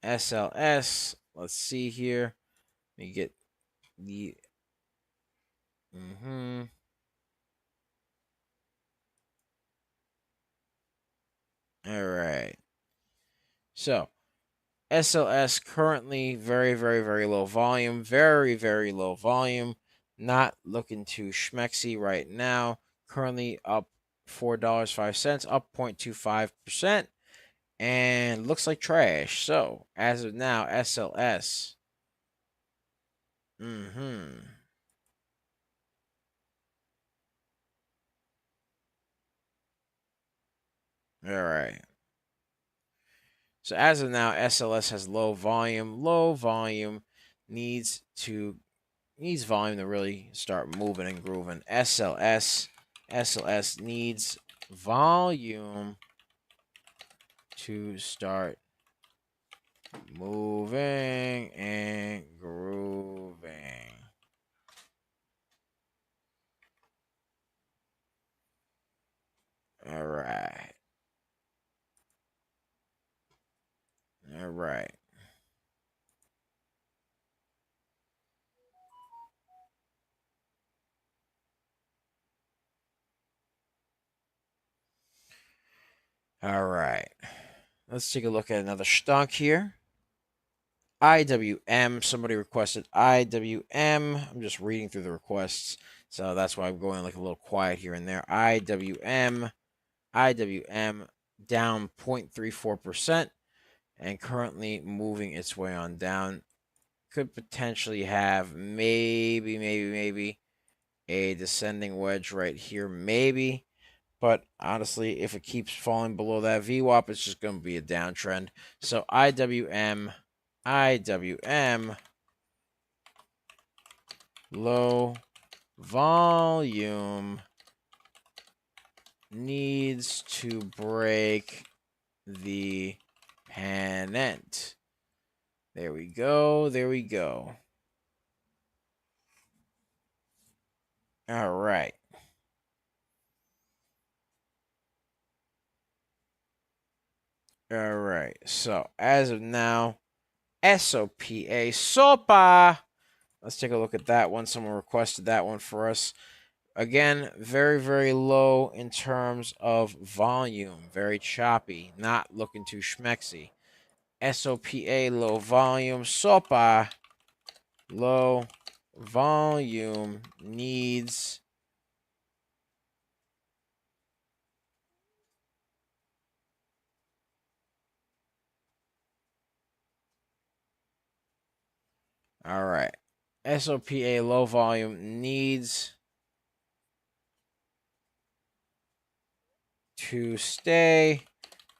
Let's see here. Let me get the... All right. So, SLS currently very, very, very low volume. Very, very low volume. Not looking too schmexy right now. Currently up $4.05, up 0.25%. And looks like trash. So, as of now, SLS. All right. So as of now, SLS has low volume. Low volume needs volume to really start moving and grooving. SLS needs volume to start moving and grooving. All right. All right. All right. Let's take a look at another stunk here. IWM. Somebody requested IWM. I'm just reading through the requests, so that's why I'm going like a little quiet here and there. IWM down 0.34% and currently moving its way on down. Could potentially have maybe a descending wedge right here, maybe. But honestly, if it keeps falling below that VWAP, it's just going to be a downtrend. So IWM, low volume, needs to break the pennant. There we go. There we go. All right. All right. So as of now, SOPA SOPA. Let's take a look at that one. Someone requested that one for us. Again, very, very low in terms of volume. Very choppy. Not looking too schmexy. SOPA, low volume. SOPA, low volume, needs all right. SOPA, low volume, needs to stay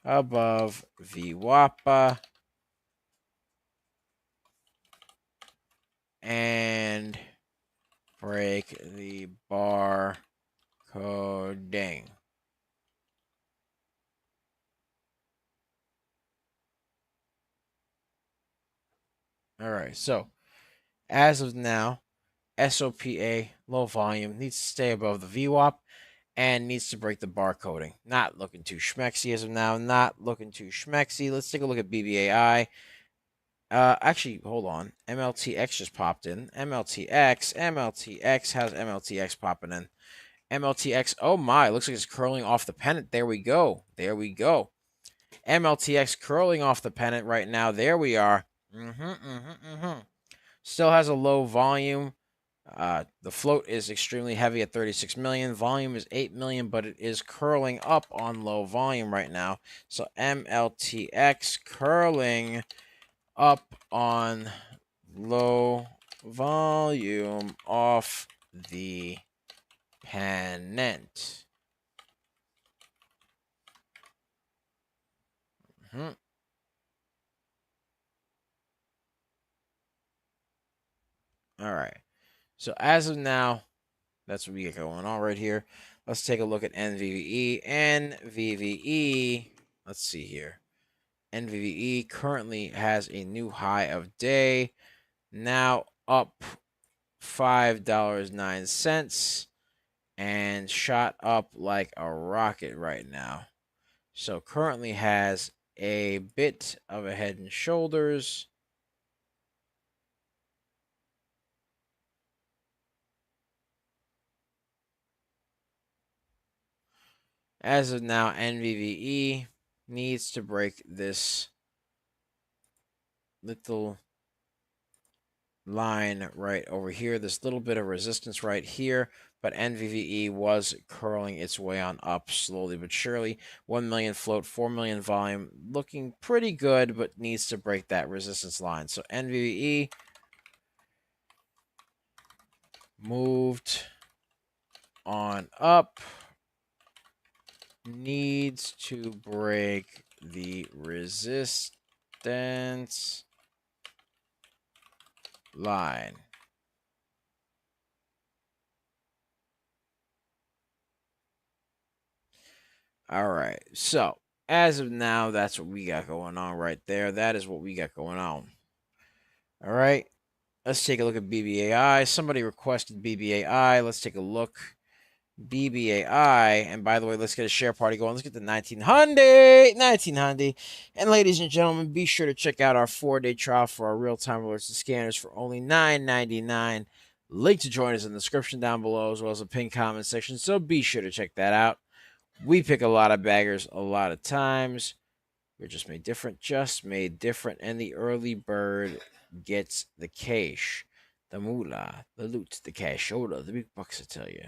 above VWAPA and break the bar coding. All right, so as of now, SOPA, low volume, needs to stay above the VWAP and needs to break the bar coding. Not looking too schmexy as of now. Not looking too schmexy. Let's take a look at BBAI. Actually, hold on. MLTX just popped in. MLTX. How's MLTX popping in? MLTX. Oh my, looks like it's curling off the pennant. There we go. There we go. MLTX curling off the pennant right now. There we are. Still has a low volume. The float is extremely heavy at 36 million. Volume is 8 million, but it is curling up on low volume right now. So MLTX curling up on low volume off the pennant. All right. So as of now, that's what we got going on right here. Let's take a look at NVVE. NVVE. Let's see here. NVVE currently has a new high of day, now up $5.09 and shot up like a rocket right now. So currently has a bit of a head and shoulders. As of now, NVVE needs to break this little line right over here, this little bit of resistance right here, but NVVE was curling its way on up slowly but surely. 1 million float, 4 million volume, looking pretty good, but needs to break that resistance line. So NVVE moved on up, needs to break the resistance line. All right, so as of now, that's what we got going on right there. That is what we got going on. All right, let's take a look at BBAI. Somebody requested BBAI. Let's take a look. BBAI, and by the way, let's get a share party going. Let's get the 1900. And ladies and gentlemen, be sure to check out our 4-day trial for our real-time alerts and scanners for only $9.99. Link to join us in the description down below, as well as a pinned comment section, so be sure to check that out. We pick a lot of baggers a lot of times. We're just made different, and the early bird gets the cash, the moolah, the loot, the cashola, the big bucks, I tell you.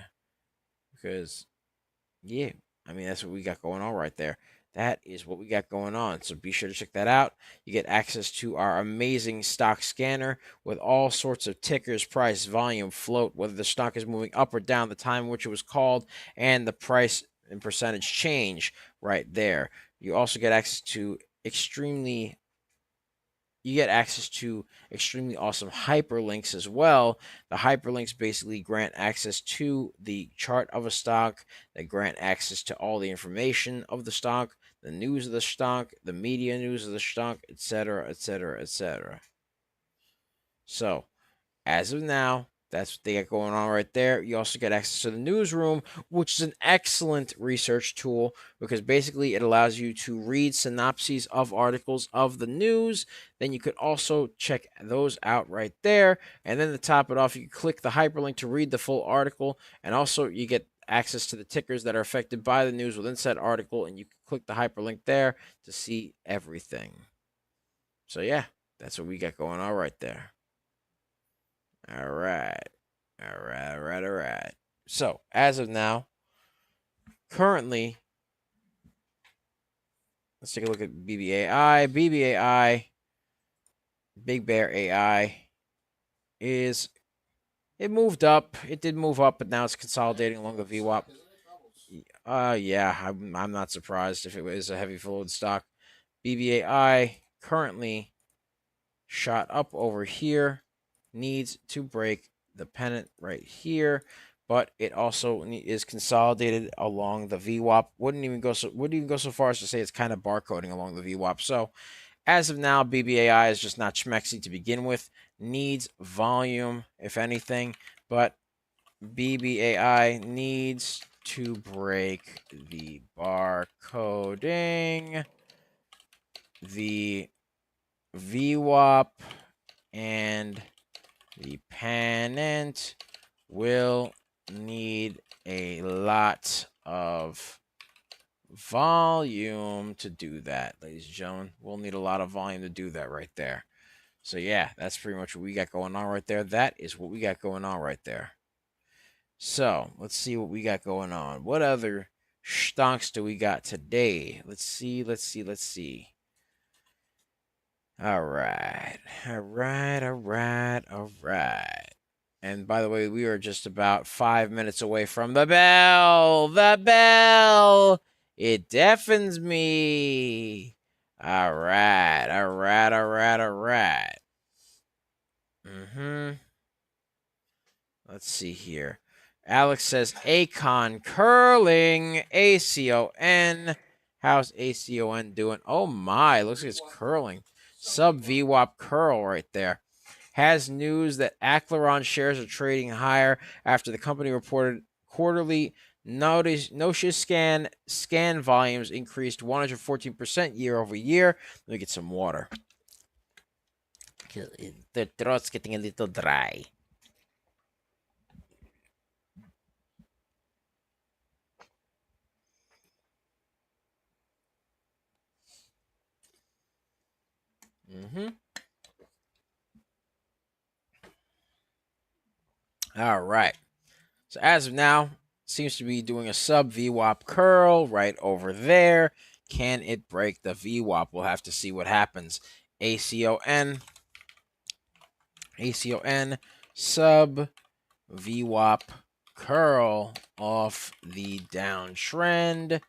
Because, yeah, I mean, that's what we got going on right there. That is what we got going on. So be sure to check that out. You get access to our amazing stock scanner with all sorts of tickers, price, volume, float, whether the stock is moving up or down, the time in which it was called, and the price and percentage change right there. You also get access to extremely awesome hyperlinks as well. The hyperlinks basically grant access to the chart of a stock, that grant access to all the information of the stock, the news of the stock, the media news of the stock, etc., etc., etc. So, as of now, that's what they got going on right there. You also get access to the newsroom, which is an excellent research tool because basically it allows you to read synopses of articles of the news. Then you could also check those out right there. And then to top it off, you can click the hyperlink to read the full article. And also you get access to the tickers that are affected by the news within said article. And you can click the hyperlink there to see everything. So yeah, that's what we got going on right there. All right. So, as of now, currently, let's take a look at BBAI. BBAI, Big Bear AI, it moved up. It did move up, but now it's consolidating along the VWAP. Yeah, I'm not surprised if it was a heavy fluid stock. BBAI currently shot up over here, needs to break the pennant right here, but it also is consolidated along the VWAP. Wouldn't even go so far as to say it's kind of barcoding along the VWAP. So as of now, BBAI is just not schmexy to begin with. Needs volume, if anything, but BBAI needs to break the barcoding, the VWAP, and the pennant will need a lot of volume to do that, ladies and gentlemen. We'll need a lot of volume to do that right there. So yeah, that's pretty much what we got going on right there. That is what we got going on right there. So let's see what we got going on. What other stonks do we got today? Let's see. All right. And by the way, we are just about 5 minutes away from the bell. The bell. It deafens me. All right. Let's see here. Alex says ACON curling, ACON How's ACON doing? Oh my, looks like it's curling. Sub VWAP curl right there. Has news that Acleron shares are trading higher after the company reported quarterly notice scan volumes increased 114% year over year. Let me get some water. The throat's getting a little dry. All right. So as of now, seems to be doing a sub VWAP curl right over there. Can it break the VWAP? We'll have to see what happens. ACON sub VWAP curl off the downtrend.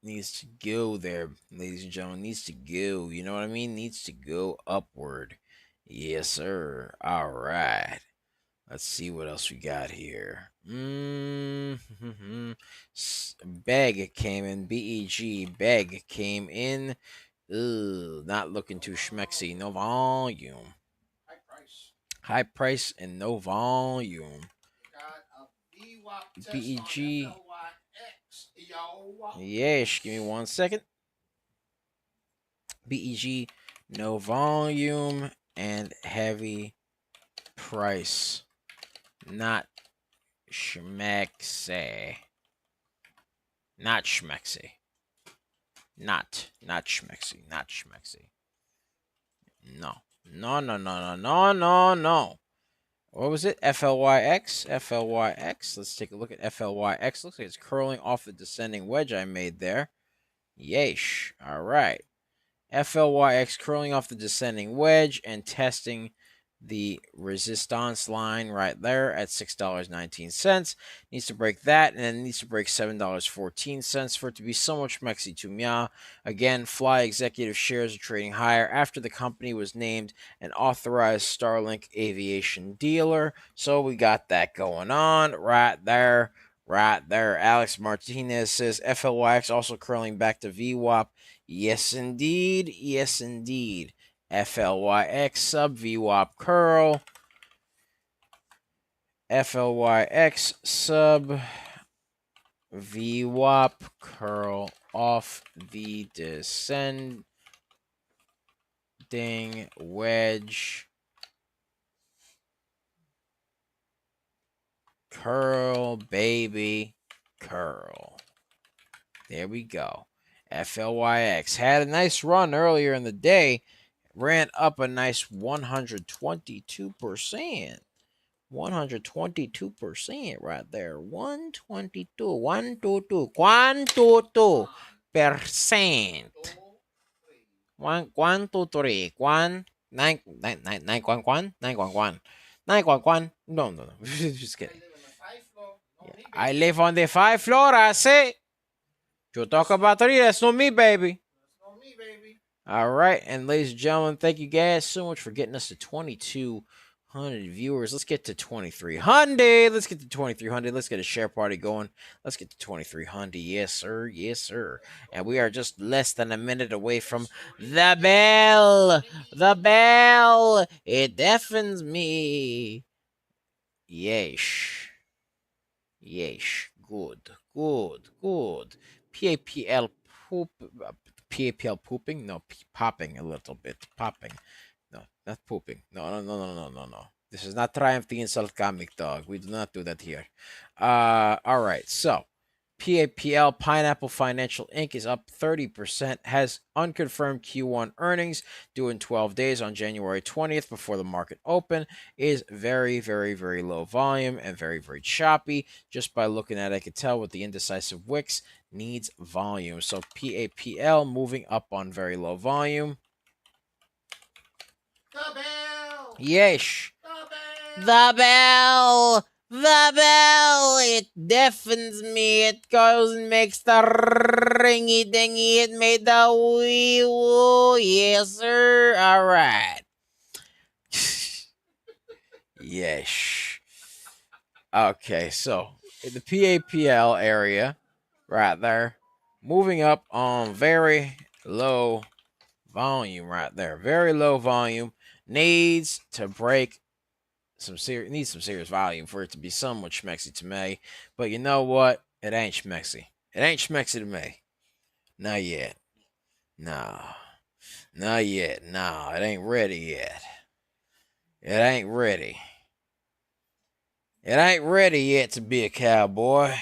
Needs to go there, ladies and gentlemen. Needs to go. You know what I mean? Needs to go upward. Yes, sir. All right. Let's see what else we got here. Beg came in. BEG. Beg came in. Ugh, not looking too schmexy. No volume. High price and no volume. BEG. Yes, give me 1 second. BEG, no volume and heavy price. Not schmexy. Not schmexy. Not schmexy. Not schmexy. No. No. What was it? FLYX? FLYX. Let's take a look at FLYX. Looks like it's curling off the descending wedge I made there. Yeesh. All right. FLYX curling off the descending wedge and testing the resistance line right there at $6.19. Needs to break that, and then needs to break $7.14 for it to be so much mexy to me. Again, Fly executive shares are trading higher after the company was named an authorized Starlink aviation dealer. So we got that going on right there. Right there. Alex Martinez says FLYX also curling back to VWAP. Yes, indeed. Yes, indeed. FLYX sub VWAP curl. FLYX sub VWAP curl off the descending wedge. Curl, baby. Curl. There we go. FLYX had a nice run earlier in the day. Ran up a nice 122%. 122% right there. 122. 122. 122%. 123. 911. No. Just kidding. Yeah. I live on the 5th floor, I say. You talk about 3, that's not me, baby. All right, and ladies and gentlemen, thank you guys so much for getting us to 2,200 viewers. Let's get to 2,300. Let's get to 2,300. Let's get a share party going. Let's get to 2,300. Yes, sir. Yes, sir. And we are just less than a minute away from the bell. The bell. It deafens me. Yeesh. Yeesh. Good. PAPL poop. PAPL pooping? No, popping a little bit. Popping. No, not pooping. No. This is not Triumph the Insult Comic Dog. We do not do that here. All right. So, PAPL Pineapple Financial Inc. is up 30%. Has unconfirmed Q1 earnings due in 12 days on January 20th before the market open. Is very, very, very low volume and very, very choppy. Just by looking at it, I could tell with the indecisive wicks needs volume. So PAPL moving up on very low volume. The bell. Yeesh. The bell. The bell. It deafens me. It goes and makes the ringy dingy. It made the wee woo. Yes, sir. All right. Yeesh. Okay, so in the PAPL area right there, moving up on very low volume right there. Very low volume. Needs to break some serious volume for it to be somewhat schmexy to me. But you know what? It ain't schmexy. It ain't schmexy to me. Not yet. No. Not yet. No, it ain't ready yet. It ain't ready. It ain't ready yet to be a cowboy.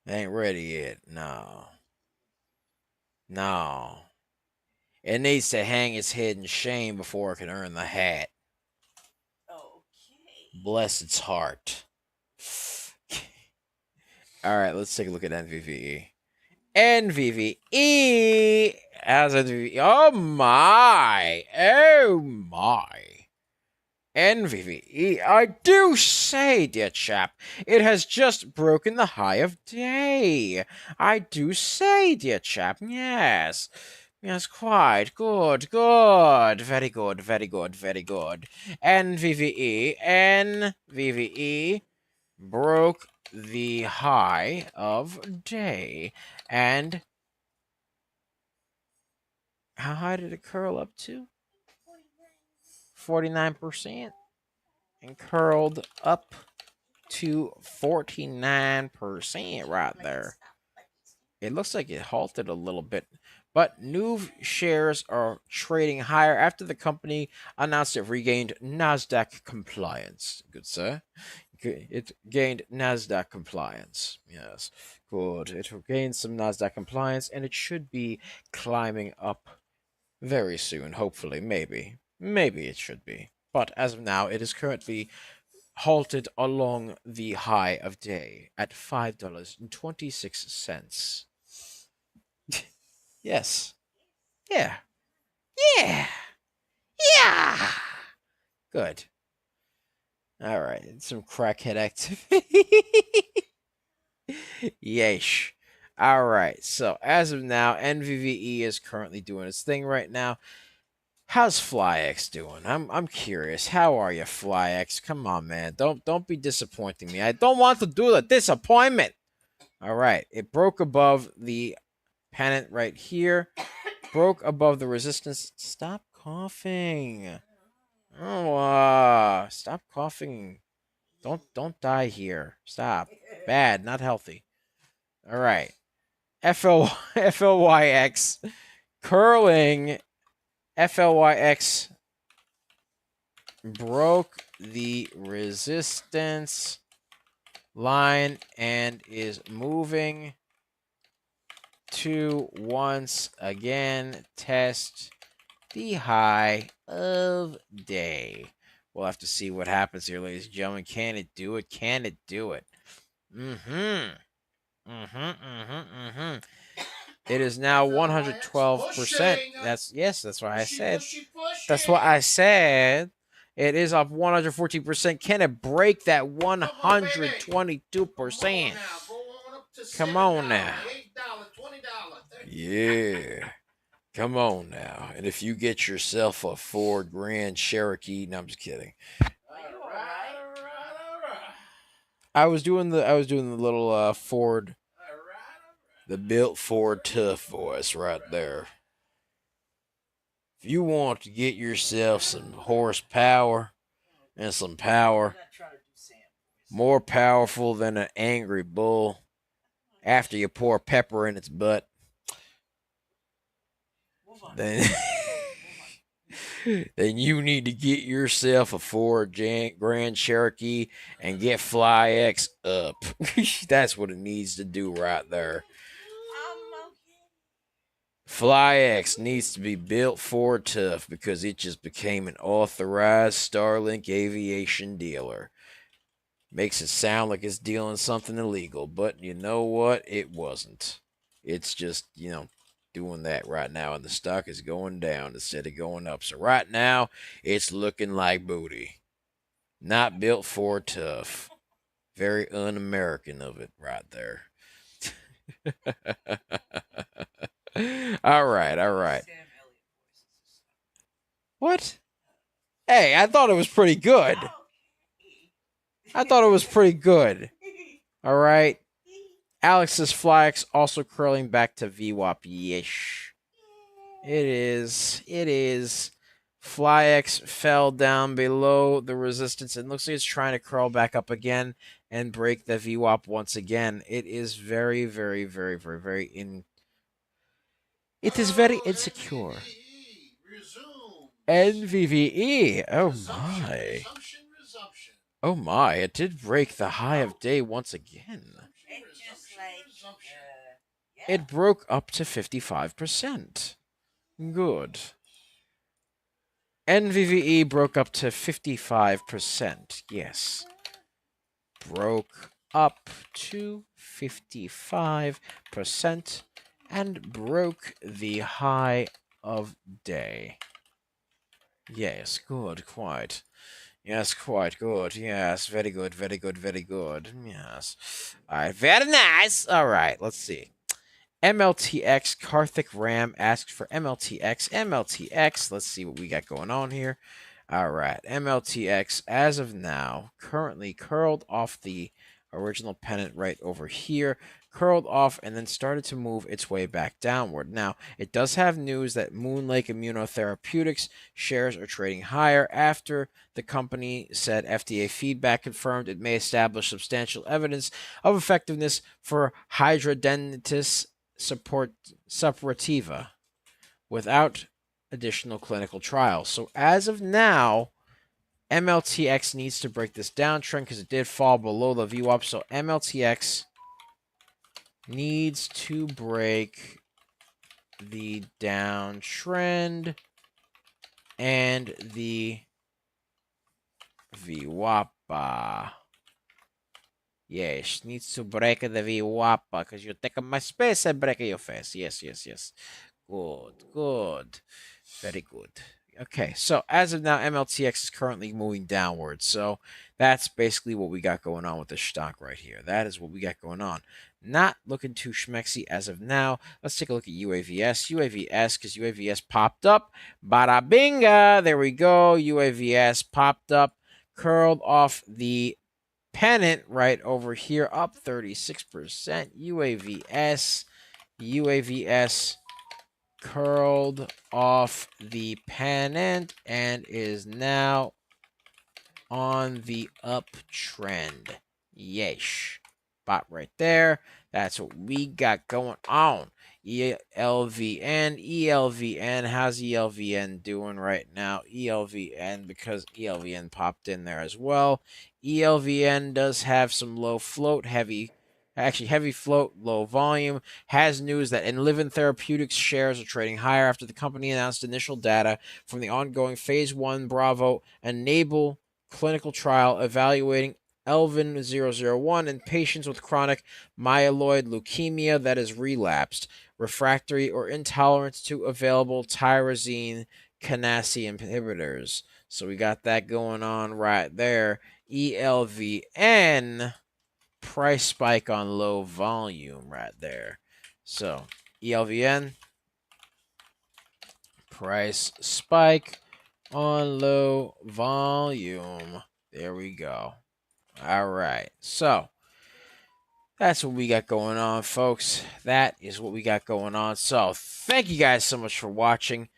It ain't ready yet. No. No. It needs to hang its head in shame before it can earn the hat. Okay. Bless its heart. All right, let's take a look at NVVE. NVVE as NVVE. Oh my. Oh my. NVVE, I do say, dear chap, it has just broken the high of day. I do say, dear chap, yes. Yes, quite. Good, good. Very good, very good, very good. NVVE broke the high of day. And how high did it curl up to? 49%. And curled up to 49% right there. It looks like it halted a little bit, but new shares are trading higher after the company announced it regained NASDAQ compliance. Good, sir. It gained NASDAQ compliance. Yes, good. It regained some NASDAQ compliance, and it should be climbing up very soon, hopefully. Maybe it should be. But as of now, it is currently halted along the high of day at $5.26. Yes. Yeah. Yeah. Yeah. Good. All right. Some crackhead activity. Yeesh. All right. So as of now, NVVE is currently doing its thing right now. How's FlyX doing? I'm curious. How are you, FlyX? Come on, man. Don't be disappointing me. I don't want to do the disappointment. All right. It broke above the pennant right here. Broke above the resistance. Stop coughing. Oh, stop coughing. Don't die here. Stop. Bad, not healthy. All right. FLYX curling. FLYX broke the resistance line and is moving to once again test the high of day. We'll have to see what happens here, ladies and gentlemen. Can it do it? Can it do it? It is now 112%. That's what I said. That's what I said. It is up 114%. Can it break that 122%? Come on now. Yeah. Come on now. And if you get yourself a Ford Grand Cherokee, no, I'm just kidding. I was doing the little Ford, the built Ford Tough voice right there. If you want to get yourself some horsepower and some power, more powerful than an angry bull, after you pour pepper in its butt, then then you need to get yourself a Ford Grand Cherokee and get FlyX up. That's what it needs to do right there. FlyX needs to be built Ford Tough because it just became an authorized Starlink aviation dealer. Makes it sound like it's dealing something illegal, but you know what? It wasn't. It's just, doing that right now, and the stock is going down instead of going up. So right now, it's looking like booty. Not built Ford Tough. Very un-American of it right there. All right. What? Hey, I thought it was pretty good. I thought it was pretty good. All right. Alex's FlyX also curling back to VWAP. Yeesh. It is. It is. FlyX fell down below the resistance. It looks like it's trying to curl back up again and break the VWAP once again. It is very, very, very, very, very It is very insecure. NVVE. Oh my. Oh my. It did break the high of day once again. It broke up to 55%. Good. NVVE broke up to 55%. Yes. Broke up to 55% and broke the high of day. Yes, good, quite. Yes, quite good. Yes, very good, very good, very good. Yes. All right, very nice. All right, let's see. MLTX Karthik Ram asks for MLTX. MLTX, let's see what we got going on here. All right, MLTX, as of now, currently curled off the original pennant right over here, curled off, and then started to move its way back downward. Now, it does have news that Moon Lake Immunotherapeutics shares are trading higher after the company said FDA feedback confirmed it may establish substantial evidence of effectiveness for hidradenitis suppurativa without additional clinical trials. So as of now, MLTX needs to break this downtrend because it did fall below the VWAP. So MLTX needs to break the downtrend and the VWAP. Yes, needs to break the VWAP because you're taking my space and breaking your face. Yes, yes, yes. Good, good. Very good. Okay, so as of now, MLTX is currently moving downwards. So that's basically what we got going on with this stock right here. That is what we got going on. Not looking too schmexy as of now. Let's take a look at UAVS. UAVS, because UAVS popped up. Bada binga. There we go. UAVS popped up, curled off the pennant right over here, up 36%. UAVS. UAVS curled off the pennant and is now on the uptrend. Yeesh. Spot right there. That's what we got going on. ELVN. How's ELVN doing right now? ELVN, because ELVN popped in there as well. ELVN does have some low float, heavy float, low volume. Has news that Enliven Therapeutics shares are trading higher after the company announced initial data from the ongoing Phase 1 Bravo Enable clinical trial evaluating Elvin 001 in patients with chronic myeloid leukemia that is relapsed, refractory, or intolerant to available tyrosine kinase inhibitors. So we got that going on right there. ELVN price spike on low volume right there. So ELVN price spike on low volume. There we go. All right. So that's what we got going on, folks. That is what we got going on. So thank you guys so much for watching.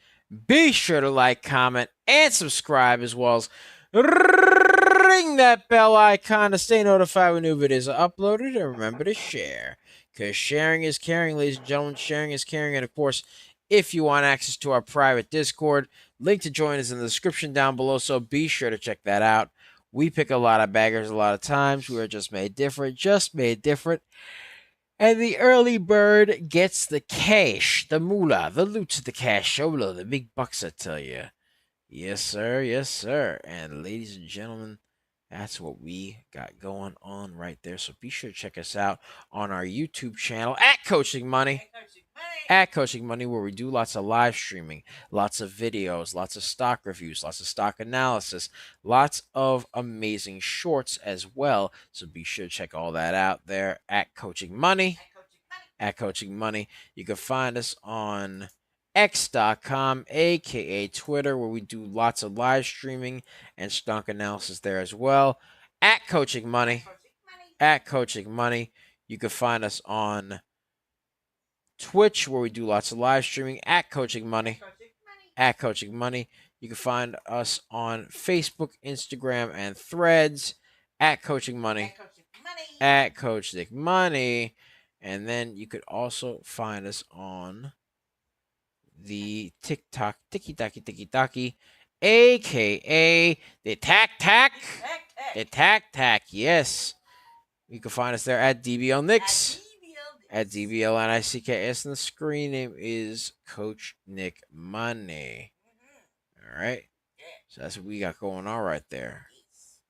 Be sure to like, comment, and subscribe, as well as ring that bell icon to stay notified when new videos are uploaded. And remember to share, because sharing is caring, ladies and gentlemen. Sharing is caring. And of course, if you want access to our private Discord, link to join is in the description down below, so be sure to check that out. We pick a lot of baggers a lot of times. We are just made different. And the early bird gets the cash, the moolah, the loot, the cashola, the big bucks, I tell you. Yes, sir. Yes, sir. And ladies and gentlemen, that's what we got going on right there. So be sure to check us out on our YouTube channel at Coaching Money. At Coaching Money, where we do lots of live streaming, lots of videos, lots of stock reviews, lots of stock analysis, lots of amazing shorts as well. So be sure to check all that out there at Coaching Money. At Coaching Money. You can find us on x.com, aka Twitter, where we do lots of live streaming and stock analysis there as well. at Coaching Money. At Coaching Money. You can find us on Twitch, where we do lots of live streaming, at Coaching Money. At Coaching Money. You can find us on Facebook, Instagram, and Threads, at Coaching Money. At Coaching Money. And then you could also find us on the TikTok, Tiki, aka the Tac. The Tac. Yes. You can find us there at DBL Nicks. At DBL NICKS, and the screen name is Coach Nick Money. All right. So that's what we got going on right there.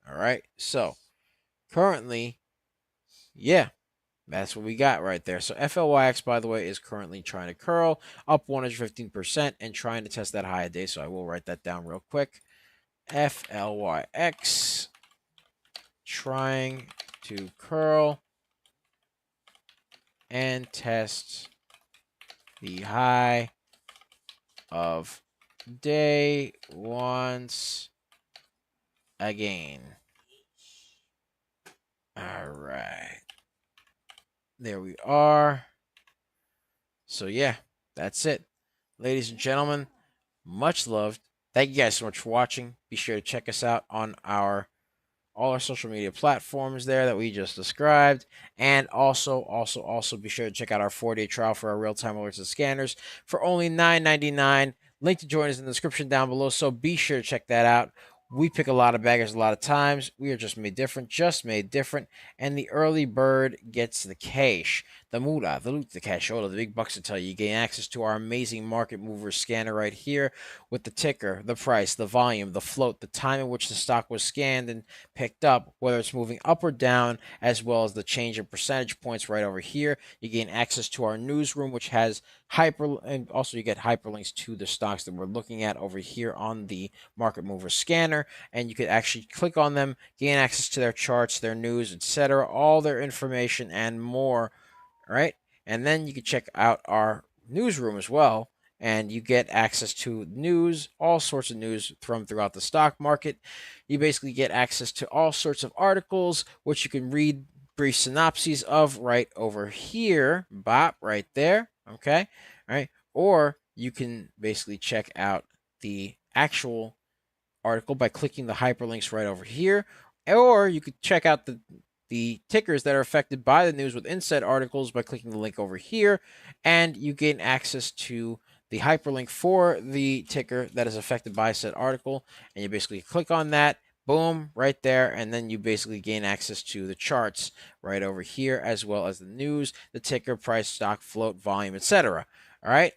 All right. So currently, yeah, that's what we got right there. So FLYX, by the way, is currently trying to curl up 115% and trying to test that high a day. So I will write that down real quick. FLYX trying to curl and test the high of day once again. All right. There we are. So, yeah, that's it. Ladies and gentlemen, much loved. Thank you guys so much for watching. Be sure to check us out on all our social media platforms there that we just described. And also be sure to check out our 4-day trial for our real-time alerts and scanners for only $9.99. Link to join us in the description down below, so be sure to check that out. We pick a lot of baggers a lot of times. We are just made different. And the early bird gets the cash, the moolah, the loot, the cashola, the big bucks to tell you. You gain access to our amazing market mover scanner right here with the ticker, the price, the volume, the float, the time in which the stock was scanned and picked up, whether it's moving up or down, as well as the change in percentage points right over here. You gain access to our newsroom, which has and also you get hyperlinks to the stocks that we're looking at over here on the market mover scanner, and you could actually click on them, gain access to their charts, their news, etc., all their information and more. All right, and then you can check out our newsroom as well, and you get access to news, all sorts of news from throughout the stock market. You basically get access to all sorts of articles, which you can read brief synopses of right over here, bop, right there, okay? All right, or you can basically check out the actual article by clicking the hyperlinks right over here, or you could check out the tickers that are affected by the news within said articles by clicking the link over here, and you gain access to the hyperlink for the ticker that is affected by said article, and you basically click on that, boom, right there, and then you basically gain access to the charts right over here, as well as the news, the ticker, price, stock, float, volume, etc. All right,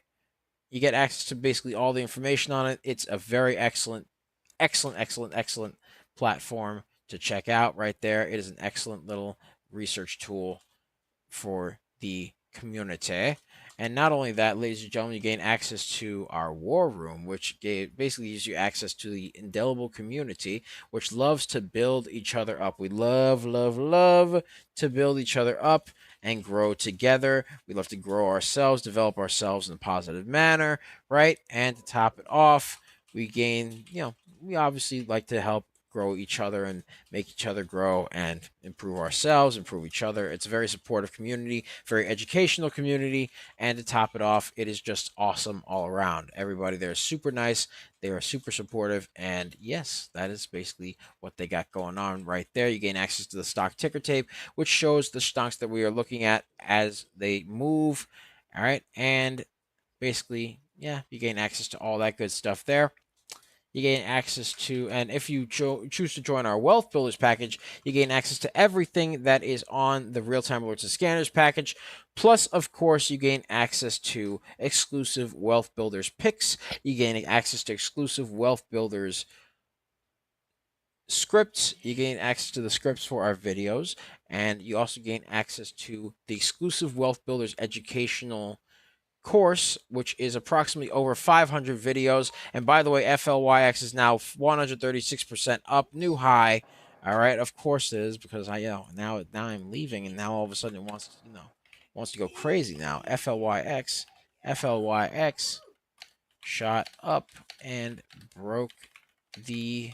you get access to basically all the information on it. It's a very excellent platform to check out right there. It is an excellent little research tool for the community. And not only that, ladies and gentlemen, you gain access to our war room, which basically gives you access to the indelible community, which loves to build each other up. We love to build each other up and grow together. We love to grow ourselves, develop ourselves in a positive manner, right? And to top it off, we gain, we obviously like to help grow each other and make each other grow and improve ourselves, improve each other. It's a very supportive community, very educational community, and to top it off, it is just awesome all around. Everybody there is super nice. They are super supportive, and yes, that is basically what they got going on right there. You gain access to the stock ticker tape, which shows the stocks that we are looking at as they move. All right, and basically, yeah, you gain access to all that good stuff there. You gain access to, and if you choose to join our Wealth Builders package, you gain access to everything that is on the Real-Time Alerts and Scanners package. Plus, of course, you gain access to exclusive Wealth Builders picks. You gain access to exclusive Wealth Builders scripts. You gain access to the scripts for our videos. And you also gain access to the exclusive Wealth Builders educational course, which is approximately over 500 videos. And by the way, FLYX is now 136% up, new high. All right, of course it is, because now I'm leaving, and now all of a sudden it wants to go crazy now. FLYX shot up and broke the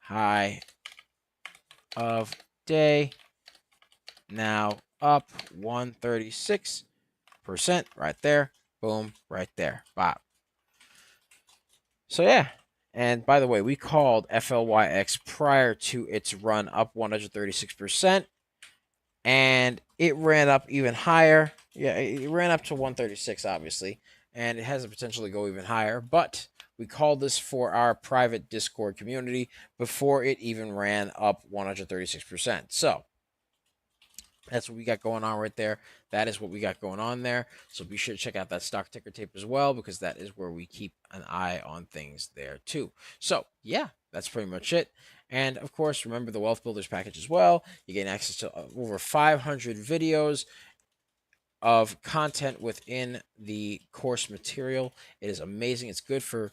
high of day. Now up 136% right there. Boom, right there. Bop. So yeah. And by the way, we called FLYX prior to its run up 136%. And it ran up even higher. Yeah, it ran up to 136, obviously. And it has the potential to go even higher. But we called this for our private Discord community before it even ran up 136%. So that's what we got going on right there. That is what we got going on there. So be sure to check out that stock ticker tape as well, because that is where we keep an eye on things there too. So yeah, that's pretty much it. And of course, remember the Wealth Builders package as well. You gain access to over 500 videos of content within the course material. It is amazing. It's good for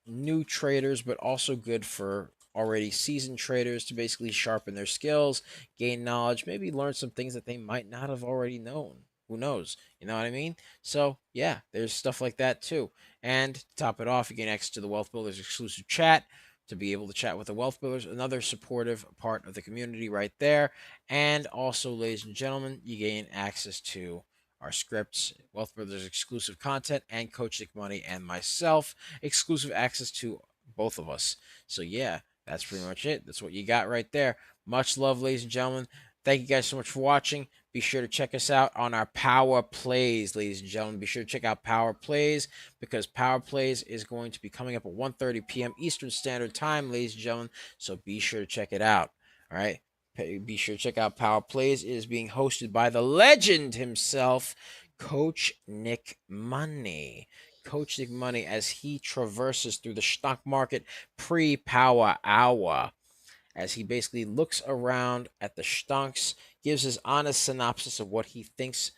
new traders, but also good for already seasoned traders to basically sharpen their skills, gain knowledge, maybe learn some things that they might not have already known. Who knows? You know what I mean? So yeah, there's stuff like that too. And to top it off, you gain access to the Wealth Builders exclusive chat to be able to chat with the Wealth Builders, another supportive part of the community right there. And also, ladies and gentlemen, you gain access to our scripts, Wealth Builders exclusive content, and Coach Nick Money and myself exclusive access to both of us. So yeah, that's pretty much it. That's what you got right there. Much love, ladies and gentlemen. Thank you guys so much for watching. Be sure to check us out on our Power Plays, ladies and gentlemen. Be sure to check out Power Plays, because Power Plays is going to be coming up at 1:30 p.m. Eastern Standard Time, ladies and gentlemen. So be sure to check it out. All right. Be sure to check out Power Plays. It is being hosted by the legend himself, Coach Nick Money. Coach Nick Money, as he traverses through the stock market pre-power hour, as he basically looks around at the stonks, gives his honest synopsis of what he thinks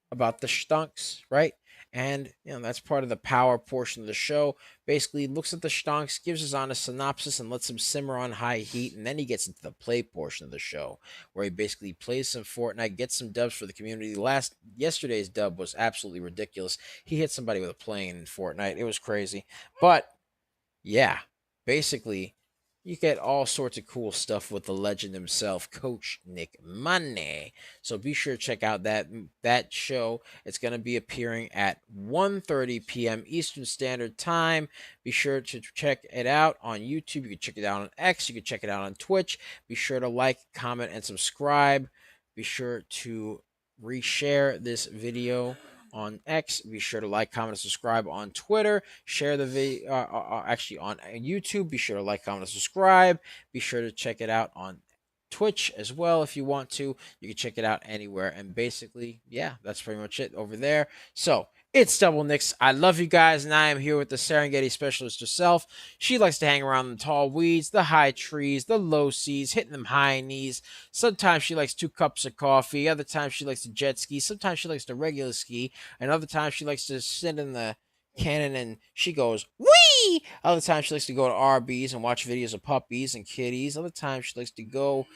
about the stonks, right? And that's part of the power portion of the show. Basically looks at the stonks, gives his honest synopsis, and lets them simmer on high heat. And then he gets into the play portion of the show, where he basically plays some Fortnite, gets some dubs for the community. Yesterday's dub was absolutely ridiculous. He hit somebody with a plane in Fortnite. It was crazy. But yeah, basically, you get all sorts of cool stuff with the legend himself, Coach Nick Money. So be sure to check out that show. It's going to be appearing at 1:30 p.m. Eastern Standard Time. Be sure to check it out on YouTube. You can check it out on X. You can check it out on Twitch. Be sure to like, comment, and subscribe. Be sure to reshare this video on X. Be sure to like, comment, and subscribe on Twitter. Share the video, actually on YouTube. Be sure to like, comment, and subscribe. Be sure to check it out on Twitch as well if you want to. You can check it out anywhere. And basically, yeah, that's pretty much it over there. So it's Double Nicks. I love you guys, and I am here with the Serengeti specialist herself. She likes to hang around the tall weeds, the high trees, the low seas, hitting them high knees. Sometimes she likes 2 cups of coffee. Other times she likes to jet ski. Sometimes she likes to regular ski. And other times she likes to sit in the cannon and she goes, wee! Other times she likes to go to RBs and watch videos of puppies and kitties. Other times she likes to go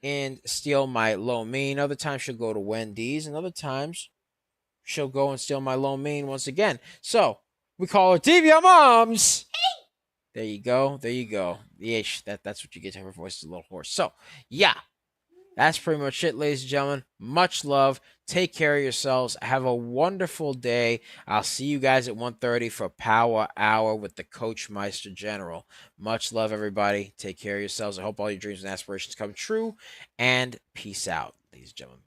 and steal my lo mein. Other times she'll go to Wendy's. And other times she'll go and steal my lo mein once again. So we call her DVR Moms. There you go. There you go. Yeah, that's what you get. Her voice is a little hoarse. So yeah, that's pretty much it, ladies and gentlemen. Much love. Take care of yourselves. Have a wonderful day. I'll see you guys at 1:30 for Power Hour with the Coach Meister General. Much love, everybody. Take care of yourselves. I hope all your dreams and aspirations come true. And peace out, ladies and gentlemen.